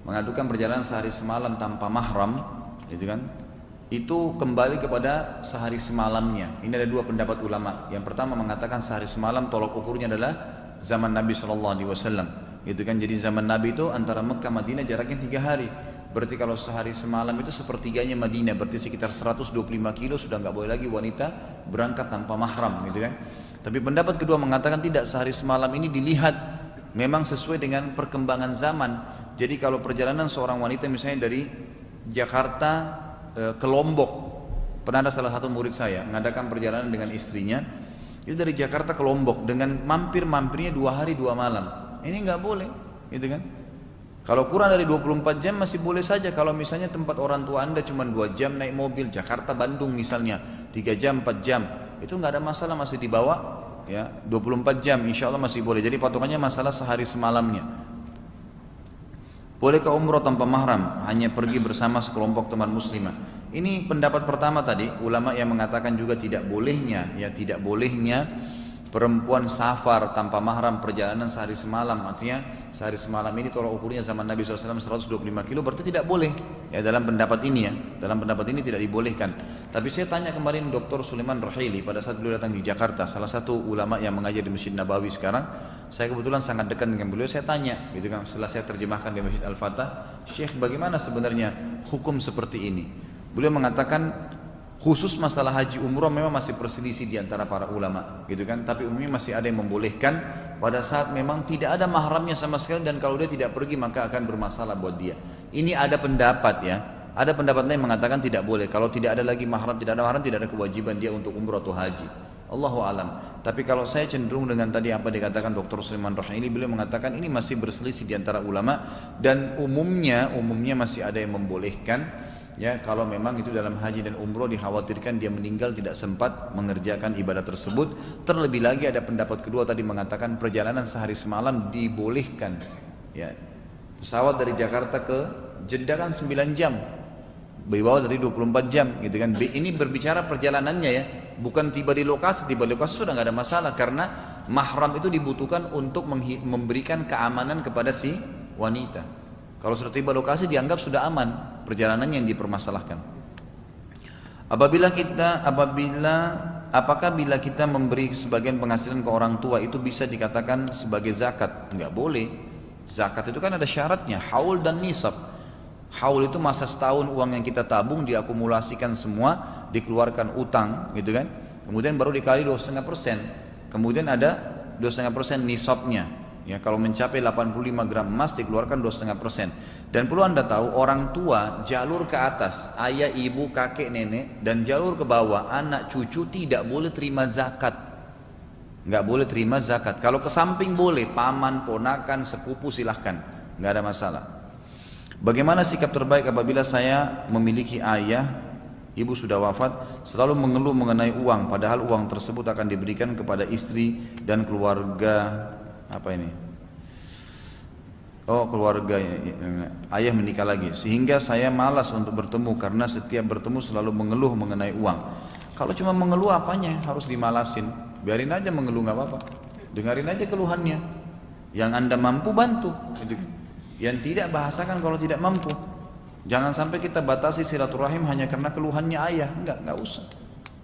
mengatakan perjalanan sehari semalam tanpa mahram, gitu kan? Itu kembali kepada sehari semalamnya. Ini ada dua pendapat ulama. Yang pertama mengatakan sehari semalam tolok ukurnya adalah zaman Nabi SAW, gitu kan? Jadi zaman Nabi itu antara Mekah Madinah jaraknya 3 hari. Berarti kalau sehari semalam itu sepertiganya Madinah, berarti sekitar 125 kilo, sudah nggak boleh lagi wanita berangkat tanpa mahram, gitu kan? Tapi pendapat kedua mengatakan tidak, sehari semalam ini dilihat memang sesuai dengan perkembangan zaman. Jadi kalau perjalanan seorang wanita misalnya dari Jakarta ke Lombok, pernah ada salah satu murid saya mengadakan perjalanan dengan istrinya, itu dari Jakarta ke Lombok dengan mampirnya 2 hari 2 malam. Ini nggak boleh, gitu kan? Kalau kurang dari 24 jam masih boleh saja. Kalau misalnya tempat orang tua Anda cuma 2 jam naik mobil, Jakarta Bandung misalnya 3 jam 4 jam, itu nggak ada masalah, masih dibawa, ya, 24 jam insya Allah masih boleh. Jadi patokannya masalah sehari semalamnya. Bolehkah umroh tanpa mahram, hanya pergi bersama sekelompok teman muslimah? Ini pendapat pertama tadi, ulama yang mengatakan juga tidak bolehnya, ya, tidak bolehnya perempuan safar tanpa mahram perjalanan sehari semalam. Artinya sehari semalam ini tolak ukurnya zaman Nabi SAW 125 kilo, berarti tidak boleh, ya, dalam pendapat ini, ya, dalam pendapat ini tidak dibolehkan. Tapi saya tanya kemarin Dr. Sulaiman Rahili pada saat beliau datang di Jakarta, salah satu ulama yang mengajar di Masjid Nabawi sekarang. Saya kebetulan sangat dekat dengan beliau, saya tanya gitu kan, setelah saya terjemahkan di Masjid Al-Fatah, Syekh, bagaimana sebenarnya hukum seperti ini? Beliau mengatakan khusus masalah haji umroh memang masih perselisih di antara para ulama, gitu kan. Tapi umumnya masih ada yang membolehkan pada saat memang tidak ada mahramnya sama sekali, dan kalau dia tidak pergi maka akan bermasalah buat dia. Ini ada pendapat, ya. Ada pendapat lain mengatakan tidak boleh. Kalau tidak ada lagi mahram, tidak ada mahram, tidak ada kewajiban dia untuk umroh atau haji. Allahu alam. Tapi kalau saya cenderung dengan tadi apa dikatakan Dr. Sulaiman Rahili, beliau mengatakan ini masih berselisih di antara ulama, dan umumnya masih ada yang membolehkan, ya, kalau memang itu dalam haji dan umroh dikhawatirkan dia meninggal tidak sempat mengerjakan ibadah tersebut. Terlebih lagi ada pendapat kedua tadi mengatakan perjalanan sehari semalam dibolehkan, ya. Pesawat dari Jakarta ke Jeddah kan 9 jam, bawah dari 24 jam, gitu kan. Ini berbicara perjalanannya, ya, bukan tiba di lokasi. Tiba di lokasi sudah nggak ada masalah, karena mahram itu dibutuhkan untuk memberikan keamanan kepada si wanita. Kalau sudah tiba lokasi dianggap sudah aman, perjalanannya yang dipermasalahkan. Apakah bila kita memberi sebagian penghasilan ke orang tua itu bisa dikatakan sebagai zakat? Enggak boleh. Zakat itu kan ada syaratnya, haul dan nisab. Haul itu masa setahun uang yang kita tabung diakumulasikan semua, dikeluarkan utang, gitu kan. Kemudian baru dikali 2,5%. Kemudian ada 2,5% nisabnya. Ya, kalau mencapai 85 gram emas dikeluarkan 2,5%. Dan perlu Anda tahu, orang tua jalur ke atas, ayah, ibu, kakek, nenek, dan jalur ke bawah, anak, cucu tidak boleh terima zakat. Nggak boleh terima zakat. Kalau ke samping boleh, paman, ponakan, sepupu silahkan, nggak ada masalah. Bagaimana sikap terbaik apabila saya memiliki ayah Ibu sudah wafat, selalu mengeluh mengenai uang, padahal uang tersebut akan diberikan kepada istri dan keluarga. Apa ini? Oh, keluarga ayah menikah lagi, sehingga saya malas untuk bertemu karena setiap bertemu selalu mengeluh mengenai uang. Kalau cuma mengeluh apanya harus dimalasin? Biarin aja mengeluh, nggak apa-apa. Dengarin aja keluhannya. Yang Anda mampu bantu, yang tidak bahasakan kalau tidak mampu. Jangan sampai kita batasi silaturahim hanya karena keluhannya ayah. Enggak usah.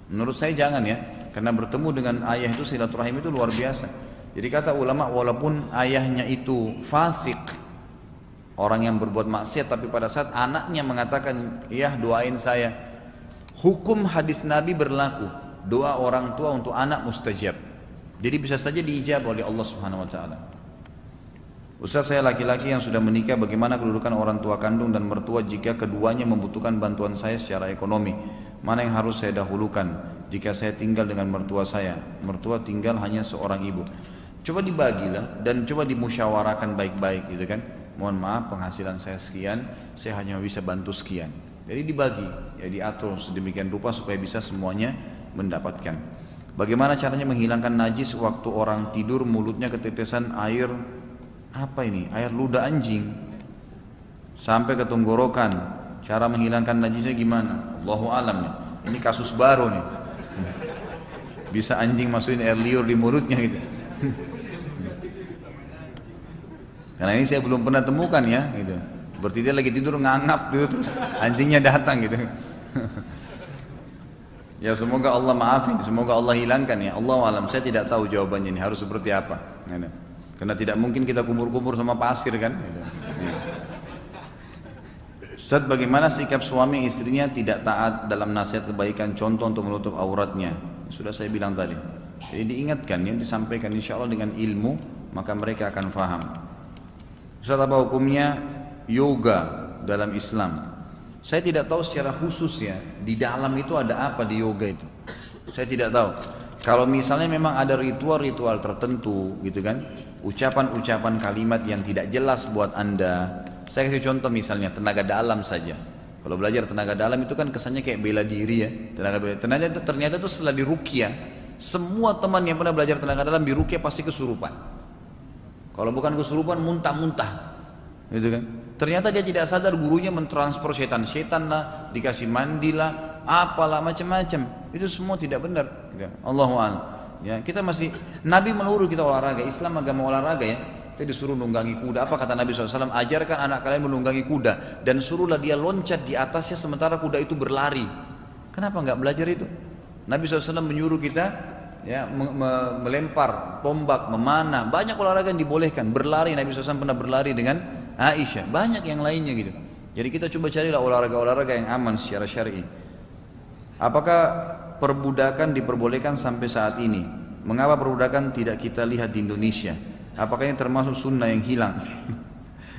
Menurut saya jangan ya, karena bertemu dengan ayah itu silaturahim itu luar biasa. Jadi kata ulama, walaupun ayahnya itu fasik, orang yang berbuat maksiat, tapi pada saat anaknya mengatakan, ya doain saya, hukum hadis Nabi berlaku, doa orang tua untuk anak mustajab. Jadi bisa saja diijabah oleh Allah Subhanahu wa taala. Ustaz, saya laki-laki yang sudah menikah, bagaimana kedudukan orang tua kandung dan mertua jika keduanya membutuhkan bantuan saya secara ekonomi? Mana yang harus saya dahulukan jika saya tinggal dengan mertua saya? Mertua tinggal hanya seorang ibu. Coba dibagilah dan coba dimusyawarakan baik-baik gitu kan. Mohon maaf, penghasilan saya sekian, saya hanya bisa bantu sekian. Jadi dibagi, ya diatur sedemikian rupa supaya bisa semuanya mendapatkan. Bagaimana caranya menghilangkan najis waktu orang tidur mulutnya ketetesan air, apa ini? Air ludah anjing sampai ke tenggorokan. Cara menghilangkan najisnya gimana? Allahu alam nih. Ini kasus baru nih. Bisa anjing masukin air liur di mulutnya gitu. Karena ini saya belum pernah temukan ya gitu. Seperti dia lagi tidur ngangap gitu, terus anjingnya datang gitu. Ya semoga Allah maafin, semoga Allah hilangkan ya. Allahu alam, saya tidak tahu jawabannya ini harus seperti apa. Karena tidak mungkin kita kumur-kumur sama pasir kan. Ustaz, bagaimana sikap suami istrinya tidak taat dalam nasihat kebaikan, contoh untuk menutup auratnya? Sudah saya bilang tadi. Jadi diingatkan ya, disampaikan, insya Allah dengan ilmu maka mereka akan faham. Ustaz, apa hukumnya yoga dalam Islam? Saya tidak tahu secara khusus ya, di dalam itu ada apa di yoga itu. Saya tidak tahu. Kalau misalnya memang ada ritual-ritual tertentu gitu kan, ucapan-ucapan kalimat yang tidak jelas buat Anda. Saya kasih contoh misalnya tenaga dalam saja. Kalau belajar tenaga dalam itu kan kesannya kayak bela diri ya. Ternyata itu setelah diruqyah, semua teman yang pernah belajar tenaga dalam di ruqyah pasti kesurupan. Kalau bukan kesurupan muntah-muntah. Gitu kan? Ternyata dia tidak sadar gurunya mentransfer setan lah, dikasih mandi lah, apalah macam-macam. Itu semua tidak benar. Allahu a'lam. Ya, kita masih, Nabi menyuruh kita olahraga, Islam agama olahraga ya. Kita disuruh nunggangi kuda. Apa kata Nabi SAW? Ajarkan anak kalian menunggangi kuda dan suruhlah dia loncat di atasnya sementara kuda itu berlari. Kenapa nggak belajar itu? Nabi SAW menyuruh kita ya melempar tombak, memanah, banyak olahraga yang dibolehkan. Berlari, Nabi SAW pernah berlari dengan Aisyah, banyak yang lainnya gitu. Jadi kita coba carilah olahraga-olahraga yang aman secara syar'i. Apakah perbudakan diperbolehkan sampai saat ini? Mengapa perbudakan tidak kita lihat di Indonesia? Apakah ini termasuk sunnah yang hilang?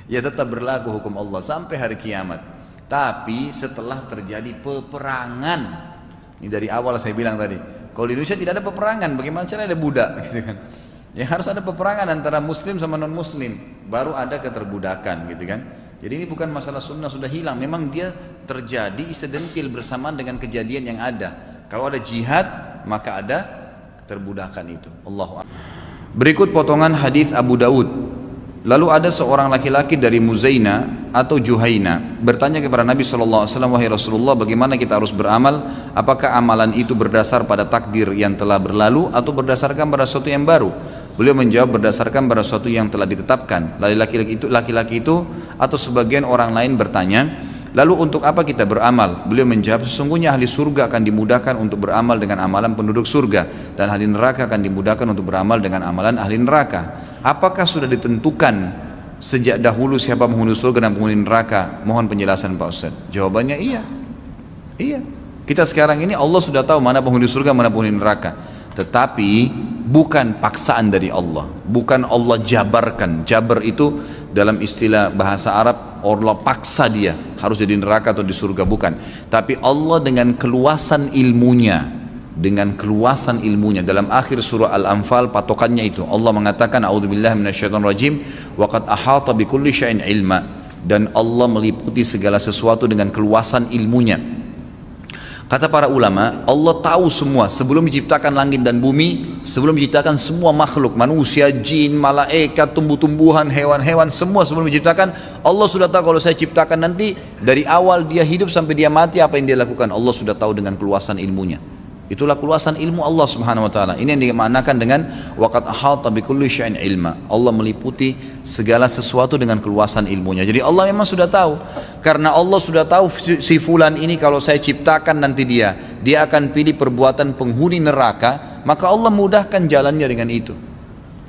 Ya tetap berlaku hukum Allah sampai hari kiamat. Tapi setelah terjadi peperangan, ini dari awal saya bilang tadi, kalau di Indonesia tidak ada peperangan, bagaimana caranya ada budak? Gitu kan? Ya harus ada peperangan antara muslim sama non muslim, baru ada keterbudakan gitu kan. Jadi ini bukan masalah sunnah sudah hilang, memang dia terjadi incidental bersamaan dengan kejadian yang ada. Kalau ada jihad maka ada keterbudakan itu. Allahu a'lam. Berikut potongan hadis Abu Daud. Lalu ada seorang laki-laki dari Muzaina atau Juhaina bertanya kepada Nabi SAW, wahai Rasulullah, bagaimana kita harus beramal? Apakah amalan itu berdasar pada takdir yang telah berlalu atau berdasarkan pada sesuatu yang baru? Beliau menjawab, berdasarkan pada sesuatu yang telah ditetapkan. Lalu laki-laki itu atau sebagian orang lain bertanya, lalu untuk apa kita beramal? Beliau menjawab, sesungguhnya ahli surga akan dimudahkan untuk beramal dengan amalan penduduk surga, dan ahli neraka akan dimudahkan untuk beramal dengan amalan ahli neraka. Apakah sudah ditentukan sejak dahulu siapa penghuni surga dan penghuni neraka? Mohon penjelasan Pak Ustaz. Jawabannya iya. Iya. Kita sekarang ini Allah sudah tahu mana penghuni surga, mana penghuni neraka. Tetapi bukan paksaan dari Allah. Bukan Allah jabarkan. Jabar itu dalam istilah bahasa Arab, Allah paksa dia harus jadi neraka atau di surga, bukan. Tapi Allah dengan keluasan ilmunya, dalam akhir surah Al-Anfal patokannya itu Allah mengatakan a'udzubillahi minasyaitonirrajim wa qad ahata bikulli syai'in ilma, dan Allah meliputi segala sesuatu dengan keluasan ilmunya. Kata para ulama, Allah tahu semua sebelum diciptakan langit dan bumi, sebelum diciptakan semua makhluk, manusia, jin, malaikat, tumbuh-tumbuhan, hewan-hewan, semua sebelum diciptakan, Allah sudah tahu kalau saya ciptakan nanti dari awal dia hidup sampai dia mati apa yang dia lakukan. Allah sudah tahu dengan keluasan ilmunya. Itulah keluasan ilmu Allah Subhanahu wa taala. Ini yang dimaknakan dengan waqad ahata bikulli syai'in ilma. Allah meliputi segala sesuatu dengan keluasan ilmunya. Jadi Allah memang sudah tahu. Karena Allah sudah tahu si fulan ini kalau saya ciptakan nanti dia akan pilih perbuatan penghuni neraka, maka Allah mudahkan jalannya dengan itu.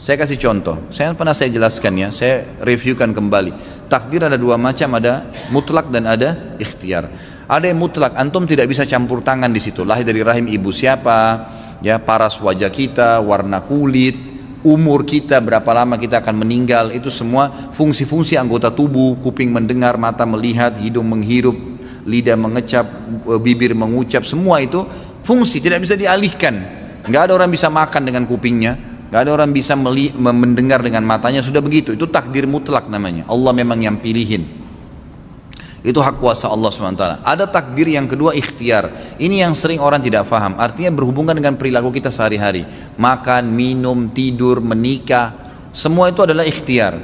Saya kasih contoh. Saya jelaskan ya, saya reviewkan kembali. Takdir ada dua macam, ada mutlak dan ada ikhtiar. Ada yang mutlak, antum tidak bisa campur tangan di situ. Lahir dari rahim ibu siapa, ya paras wajah kita, warna kulit, umur kita, berapa lama kita akan meninggal, itu semua fungsi-fungsi anggota tubuh, kuping mendengar, mata melihat, hidung menghirup, lidah mengecap, bibir mengucap, semua itu fungsi tidak bisa dialihkan. Nggak ada orang bisa makan dengan kupingnya, nggak ada orang bisa mendengar dengan matanya, sudah begitu. Itu takdir mutlak namanya. Allah memang yang pilihin. Itu hak kuasa Allah SWT. Ada takdir yang kedua, ikhtiar. Ini yang sering orang tidak faham. Artinya berhubungan dengan perilaku kita sehari-hari. Makan, minum, tidur, menikah, semua itu adalah ikhtiar.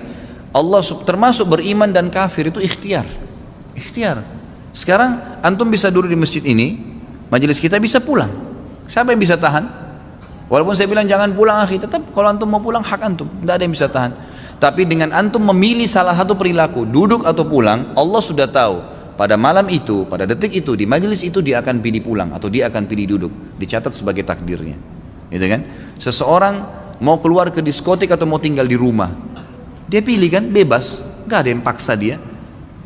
Allah termasuk beriman dan kafir itu ikhtiar. Ikhtiar. Sekarang antum bisa duduk di masjid ini, majelis kita bisa pulang. Siapa yang bisa tahan? Walaupun saya bilang jangan pulang akhi, tetap kalau antum mau pulang hak antum, tidak ada yang bisa tahan. Tapi dengan antum memilih salah satu perilaku, duduk atau pulang, Allah sudah tahu pada malam itu, pada detik itu, di majelis itu dia akan pilih pulang atau dia akan pilih duduk, dicatat sebagai takdirnya, gitu kan? Seseorang mau keluar ke diskotik atau mau tinggal di rumah, dia pilih kan, bebas, nggak ada yang paksa dia.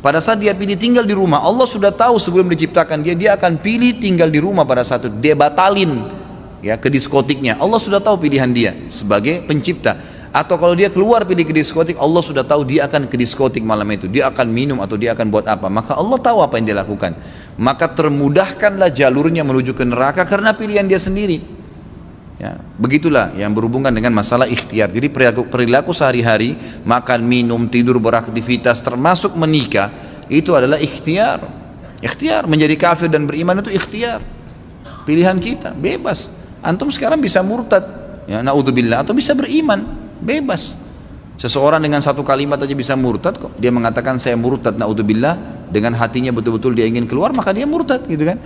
Pada saat dia pilih tinggal di rumah, Allah sudah tahu sebelum diciptakan dia akan pilih tinggal di rumah pada saat itu, dia batalin ya ke diskotiknya. Allah sudah tahu pilihan dia sebagai pencipta. Atau kalau dia keluar pilih ke diskotik, Allah sudah tahu dia akan ke diskotik malam itu, dia akan minum atau dia akan buat apa, maka Allah tahu apa yang dia lakukan. Maka termudahkanlah jalurnya menuju ke neraka karena pilihan dia sendiri ya. Begitulah yang berhubungan dengan masalah ikhtiar. Jadi perilaku sehari-hari, makan, minum, tidur, beraktivitas, termasuk menikah, itu adalah ikhtiar. Ikhtiar, menjadi kafir dan beriman itu ikhtiar, pilihan kita, bebas. Antum sekarang bisa murtad ya, naudzubillah, atau bisa beriman, bebas. Seseorang dengan satu kalimat aja bisa murtad kok. Dia mengatakan saya murtad, naudzubillah, dengan hatinya betul-betul dia ingin keluar, maka dia murtad, gitu kan.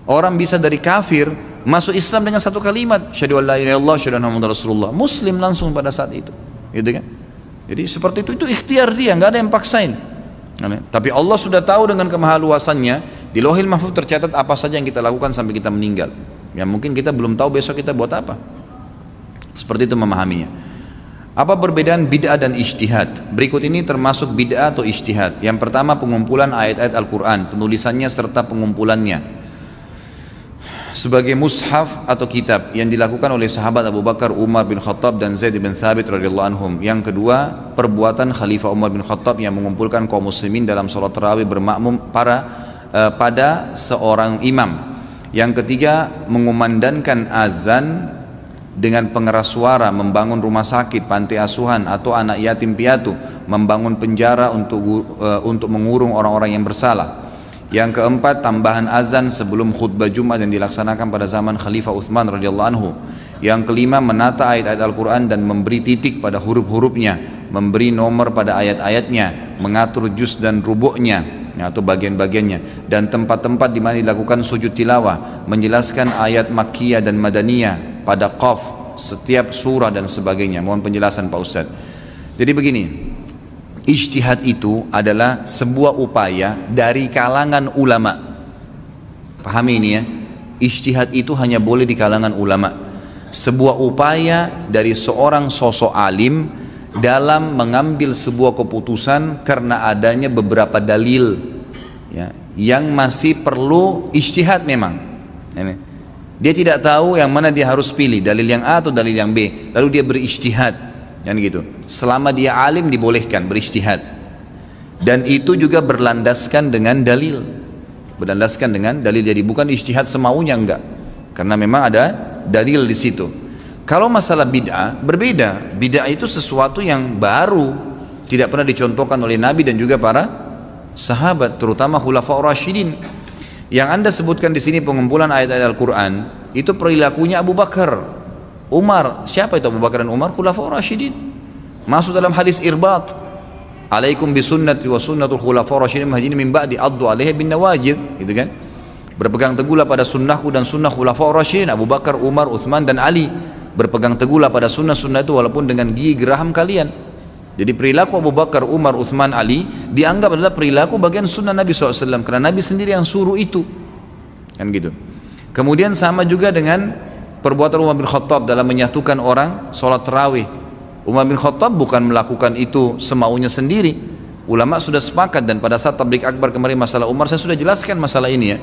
Orang bisa dari kafir masuk Islam dengan satu kalimat, syahadu an la ilaha illallah, syahadu anna muhammadar rasulullah, muslim langsung pada saat itu, gitu kan. Jadi seperti itu ikhtiar dia, nggak ada yang paksain. Tapi Allah sudah tahu dengan kemahaluasannya, di Lauhil Mahfuz tercatat apa saja yang kita lakukan sampai kita meninggal. Ya mungkin kita belum tahu besok kita buat apa. Seperti itu memahaminya. Apa perbedaan bid'ah dan ijtihad? Berikut ini termasuk bid'ah atau ijtihad. Yang pertama, pengumpulan ayat-ayat Al-Quran, penulisannya serta pengumpulannya sebagai mushaf atau kitab yang dilakukan oleh sahabat Abu Bakar, Umar bin Khattab dan Zaid bin Thabit radhiyallahu anhum. Yang kedua, perbuatan Khalifah Umar bin Khattab yang mengumpulkan kaum muslimin dalam sholat tarawih bermakmum pada seorang imam. Yang ketiga, mengumandangkan azan dengan pengeras suara, membangun rumah sakit, panti asuhan atau anak yatim piatu, membangun penjara untuk mengurung orang-orang yang bersalah. Yang keempat, tambahan azan sebelum khutbah Jumat yang dilaksanakan pada zaman Khalifah Utsman radhiyallahu anhu. Yang kelima, menata ayat-ayat Al-Quran dan memberi titik pada huruf-hurufnya, memberi nomor pada ayat-ayatnya, mengatur juz dan rubuknya atau bagian-bagiannya, dan tempat-tempat di mana dilakukan sujud tilawah, menjelaskan ayat Makkiyah dan Madaniyah pada qaf setiap surah dan sebagainya. Mohon penjelasan Pak Ustadz. Jadi begini, ijtihad itu adalah sebuah upaya dari kalangan ulama. Pahami ini ya, ijtihad itu hanya boleh di kalangan ulama. Sebuah upaya dari seorang sosok alim dalam mengambil sebuah keputusan karena adanya beberapa dalil ya, yang masih perlu ijtihad memang. Dia tidak tahu yang mana dia harus pilih, dalil yang A atau dalil yang B, lalu dia berijtihad, kan gitu. Selama dia alim dibolehkan berijtihad, dan itu juga berlandaskan dengan dalil, jadi bukan ijtihad semaunya, enggak, karena memang ada dalil di situ. Kalau masalah bid'ah berbeda, bid'ah itu sesuatu yang baru, tidak pernah dicontohkan oleh Nabi dan juga para sahabat, terutama Khulafaur Rasyidin. Yang Anda sebutkan di sini pengumpulan ayat-ayat Al-Quran itu perilakunya Abu Bakar, Umar. Siapa itu Abu Bakar dan Umar? Khulafaur Rasyidin. Masuk dalam hadis Irbat, alaikum bisunnati wa sunnatul khulafaur rasyidin mahdiyyin min ba'di addu 'alaiha bin nawajid, gitu kan? Berpegang teguhlah pada sunnahku dan sunnah khulafaur rasyidin, Abu Bakar, Umar, Utsman dan Ali. Berpegang teguhlah pada sunnah-sunnah itu walaupun dengan gigi geraham kalian. Jadi perilaku Abu Bakar, Umar, Utsman, Ali dianggap adalah perilaku bagian sunnah Nabi SAW, karena Nabi sendiri yang suruh itu, kan gitu. Kemudian sama juga dengan perbuatan Umar bin Khattab dalam menyatukan orang sholat tarawih. Umar bin Khattab bukan melakukan itu semaunya sendiri. Ulama sudah sepakat, dan pada saat tabligh akbar kemarin masalah Umar saya sudah jelaskan masalah ini ya,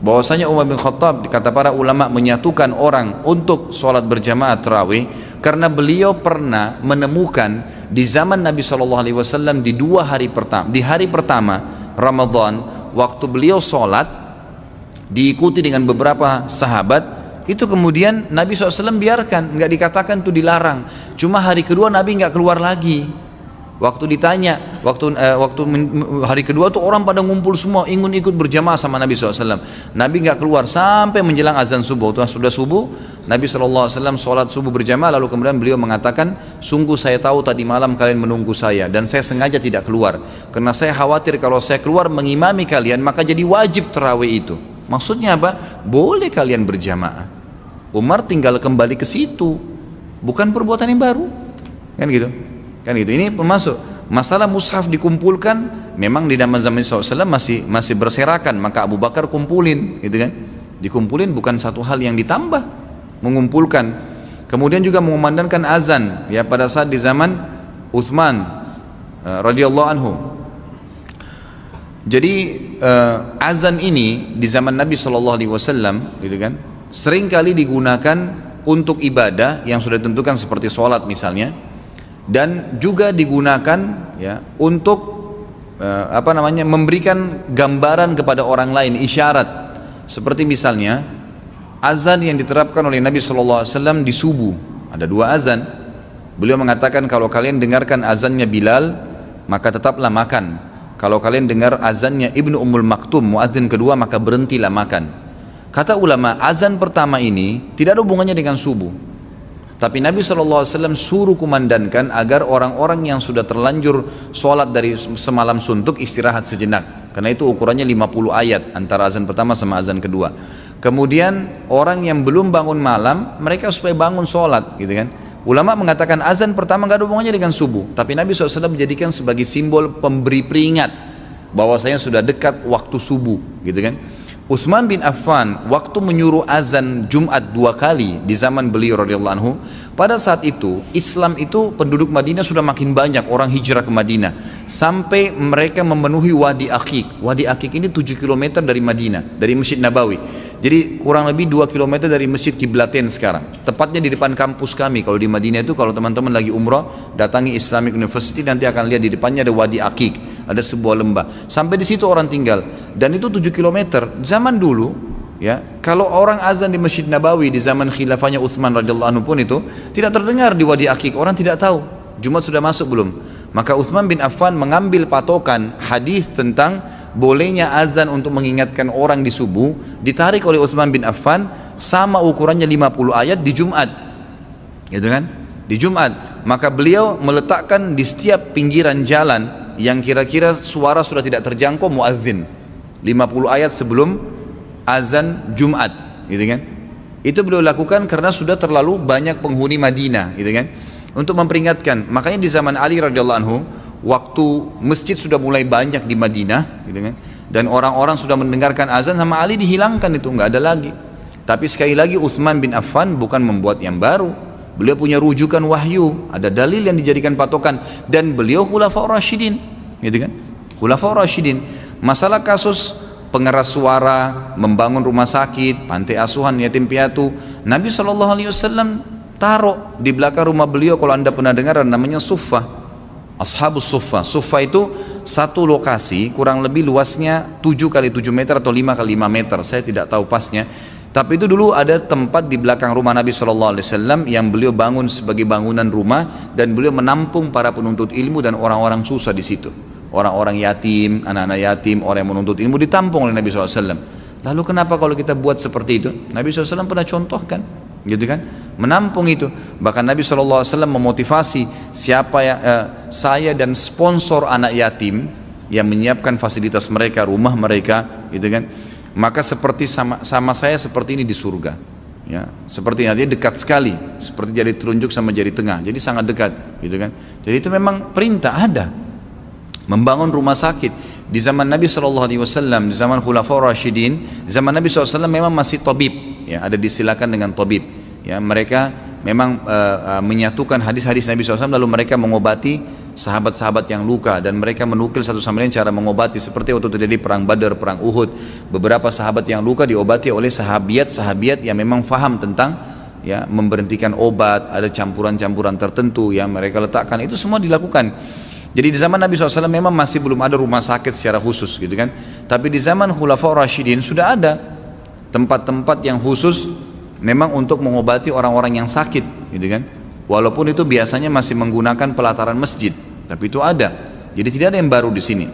bahwasanya Umar bin Khattab kata para ulama menyatukan orang untuk sholat berjamaah tarawih karena beliau pernah menemukan di zaman Nabi SAW di hari pertama Ramadan, waktu beliau sholat diikuti dengan beberapa sahabat, itu kemudian Nabi SAW biarkan, nggak dikatakan itu dilarang. Cuma hari kedua Nabi nggak keluar lagi. Waktu ditanya, hari kedua tuh orang pada ngumpul semua ingin ikut berjamaah sama Nabi SAW. Nabi nggak keluar sampai menjelang azan subuh. Sudah subuh, Nabi SAW sholat subuh berjamaah, lalu kemudian beliau mengatakan, sungguh saya tahu tadi malam kalian menunggu saya dan saya sengaja tidak keluar karena saya khawatir kalau saya keluar mengimami kalian maka jadi wajib tarawih itu. Maksudnya apa? Boleh kalian berjamaah. Umar tinggal kembali ke situ, bukan perbuatan yang baru, kan gitu. Kan gitu. Ini pemasuk masalah mushaf dikumpulkan, memang di zaman SAW masih berserakan, maka Abu Bakar kumpulin, gitu kan? Dikumpulin bukan satu hal yang ditambah, mengumpulkan. Kemudian juga mengumandangkan azan, ya pada saat di zaman Utsman radhiyallahu anhu. Jadi azan ini di zaman Nabi SAW, gitu kan? Sering kali digunakan untuk ibadah yang sudah ditentukan seperti sholat misalnya, dan juga digunakan ya untuk memberikan gambaran kepada orang lain, isyarat. Seperti misalnya azan yang diterapkan oleh Nabi SAW di subuh, ada dua azan. Beliau mengatakan kalau kalian dengarkan azannya Bilal maka tetaplah makan, kalau kalian dengar azannya Ibnu Ummul Maktum muadzin kedua maka berhentilah makan. Kata ulama, azan pertama ini tidak ada hubungannya dengan subuh, tapi Nabi SAW suruh kumandankan agar orang-orang yang sudah terlanjur sholat dari semalam suntuk istirahat sejenak, karena itu ukurannya 50 ayat antara azan pertama sama azan kedua. Kemudian orang yang belum bangun malam mereka supaya bangun sholat, gitu kan. Ulama mengatakan azan pertama gak ada hubungannya dengan subuh, tapi Nabi SAW menjadikan sebagai simbol pemberi peringat bahwasanya sudah dekat waktu subuh, gitu kan. Utsman bin Affan waktu menyuruh azan Jumat 2 kali di zaman beliau radhiyallahu anhu, pada saat itu Islam itu penduduk Madinah sudah makin banyak, orang hijrah ke Madinah sampai mereka memenuhi Wadi Aqiq. Wadi Aqiq ini 7 km dari Madinah, dari Masjid Nabawi. Jadi kurang lebih 2 km dari Masjid Kiblatain sekarang. Tepatnya di depan kampus kami. Kalau di Madinah itu kalau teman-teman lagi umrah datangi Islamic University nanti akan lihat di depannya ada Wadi Aqiq, ada sebuah lembah. Sampai di situ orang tinggal. Dan itu 7 km. Zaman dulu ya, kalau orang azan di Masjid Nabawi di zaman khilafahnya Utsman radhiyallahu anhu pun itu tidak terdengar di Wadi Aqiq, orang tidak tahu Jumat sudah masuk belum. Maka Utsman bin Affan mengambil patokan hadis tentang bolehnya azan untuk mengingatkan orang di subuh, ditarik oleh Utsman bin Affan, sama ukurannya 50 ayat di Jumat, gitu kan, di Jumat. Maka beliau meletakkan di setiap pinggiran jalan yang kira-kira suara sudah tidak terjangkau muadzin, 50 ayat sebelum azan Jumat, gitu kan. Itu beliau lakukan karena sudah terlalu banyak penghuni Madinah, gitu kan, untuk memperingatkan. Makanya di zaman Ali radhiyallahu anhu, waktu masjid sudah mulai banyak di Madinah, gitu kan, dan orang-orang sudah mendengarkan azan, sama Ali dihilangkan itu, nggak ada lagi. Tapi sekali lagi Utsman bin Affan bukan membuat yang baru, beliau punya rujukan wahyu, ada dalil yang dijadikan patokan, dan beliau khulafaur rasyidin, gitu kan, khulafaur rasyidin. Masalah kasus pengeras suara, membangun rumah sakit, pantai asuhan yatim piatu, Nabi SAW taruh di belakang rumah beliau, kalau anda pernah dengar namanya Suffah, Ashabus Suffah. Suffah itu satu lokasi kurang lebih luasnya 7 kali 7 meter atau 5 kali 5 meter, saya tidak tahu pasnya. Tapi itu dulu ada tempat di belakang rumah Nabi SAW yang beliau bangun sebagai bangunan rumah, dan beliau menampung para penuntut ilmu dan orang-orang susah di situ. Orang-orang yatim, anak-anak yatim, orang yang menuntut ilmu ditampung oleh Nabi SAW. Lalu kenapa kalau kita buat seperti itu? Nabi SAW pernah contohkan, gitu kan? Menampung itu. Bahkan Nabi SAW memotivasi siapa yang saya dan sponsor anak yatim yang menyiapkan fasilitas mereka, rumah mereka, gitu kan? Maka seperti sama saya seperti ini di surga. Ya, seperti nanti dekat sekali, seperti jari telunjuk sama jari tengah, jadi sangat dekat, gitu kan? Jadi itu memang perintah ada. Membangun rumah sakit di zaman Nabi SAW, di zaman Khulafaur Rasyidin, zaman Nabi SAW memang masih tabib, ya, ada disilakan dengan tabib. Ya, mereka memang menyatukan hadis-hadis Nabi SAW, lalu mereka mengobati sahabat-sahabat yang luka, dan mereka menukil satu sama lain cara mengobati, seperti waktu terjadi perang Badar, perang Uhud, beberapa sahabat yang luka diobati oleh sahabiat yang memang faham tentang, ya, memberhentikan obat, ada campuran-campuran tertentu yang mereka letakkan, itu semua dilakukan. Jadi di zaman Nabi SAW memang masih belum ada rumah sakit secara khusus, gitu kan? Tapi di zaman Khulafaur Rasyidin sudah ada tempat-tempat yang khusus memang untuk mengobati orang-orang yang sakit, gitu kan? Walaupun itu biasanya masih menggunakan pelataran masjid, tapi itu ada. Jadi tidak ada yang baru di sini.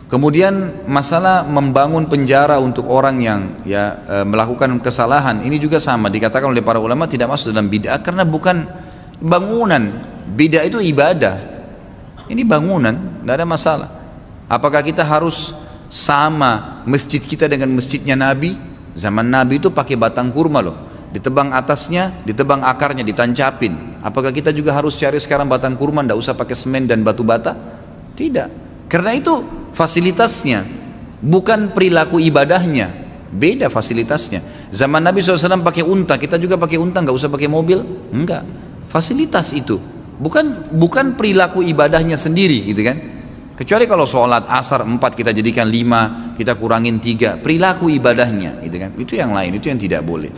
Kemudian masalah membangun penjara untuk orang yang melakukan kesalahan, ini juga sama, dikatakan oleh para ulama tidak masuk dalam bid'ah karena bukan bangunan. Bid'ah itu ibadah. Ini bangunan, tidak ada masalah. Apakah kita harus sama masjid kita dengan masjidnya Nabi? Zaman Nabi itu pakai batang kurma loh. Ditebang atasnya, ditebang akarnya, ditancapin. Apakah kita juga harus cari sekarang batang kurma, tidak usah pakai semen dan batu bata? Tidak, karena itu fasilitasnya, bukan perilaku ibadahnya. Beda fasilitasnya. Zaman Nabi SAW pakai unta, kita juga pakai unta, nggak usah pakai mobil? Enggak, fasilitas itu, bukan perilaku ibadahnya sendiri, gitu kan? Kecuali kalau sholat asar 4 kita jadikan 5, kita kurangin 3, perilaku ibadahnya, gitu kan? Itu yang lain, itu yang tidak boleh.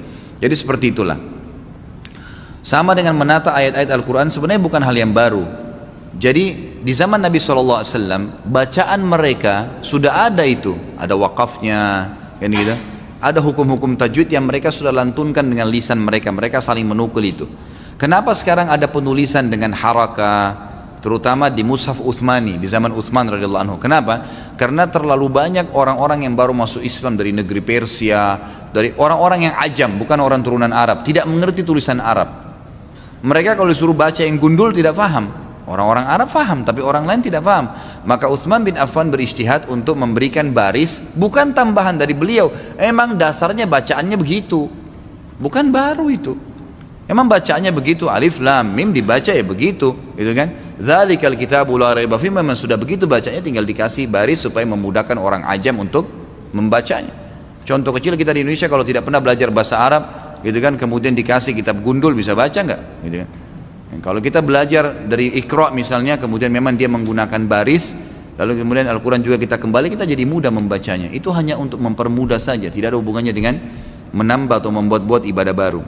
Jadi seperti itulah. Sama dengan menata ayat-ayat Al-Quran, sebenarnya bukan hal yang baru. Jadi di zaman Nabi SAW, bacaan mereka sudah ada itu, ada wakafnya, kan gitu. Ada hukum-hukum tajwid yang mereka sudah lantunkan dengan lisan mereka, mereka saling menukul itu. Kenapa sekarang ada penulisan dengan harakah, terutama di Mushaf Utsmani di zaman Utsman radhiyallahu anhu? Kenapa? Karena terlalu banyak orang-orang yang baru masuk Islam dari negeri Persia, dari orang-orang yang ajam, bukan orang turunan Arab, tidak mengerti tulisan Arab. Mereka kalau disuruh baca yang gundul tidak paham. Orang-orang Arab paham, tapi orang lain tidak paham. Maka Utsman bin Affan berijtihad untuk memberikan baris, bukan tambahan dari beliau. Emang dasarnya bacaannya begitu, bukan baru itu. Emang bacaannya begitu, alif lam mim dibaca ya begitu, gitu kan? Dzalikal kitabu la raiba fihi, memang sudah begitu bacanya, tinggal dikasih baris supaya memudahkan orang ajam untuk membacanya. Contoh kecil, kita di Indonesia kalau tidak pernah belajar bahasa Arab, gitu kan, kemudian dikasih kitab gundul, bisa baca nggak? Gitu kan? Kalau kita belajar dari Iqra misalnya, kemudian memang dia menggunakan baris, lalu kemudian Al-Quran juga kita kembali, kita jadi mudah membacanya. Itu hanya untuk mempermudah saja, tidak ada hubungannya dengan menambah atau membuat-buat ibadah baru.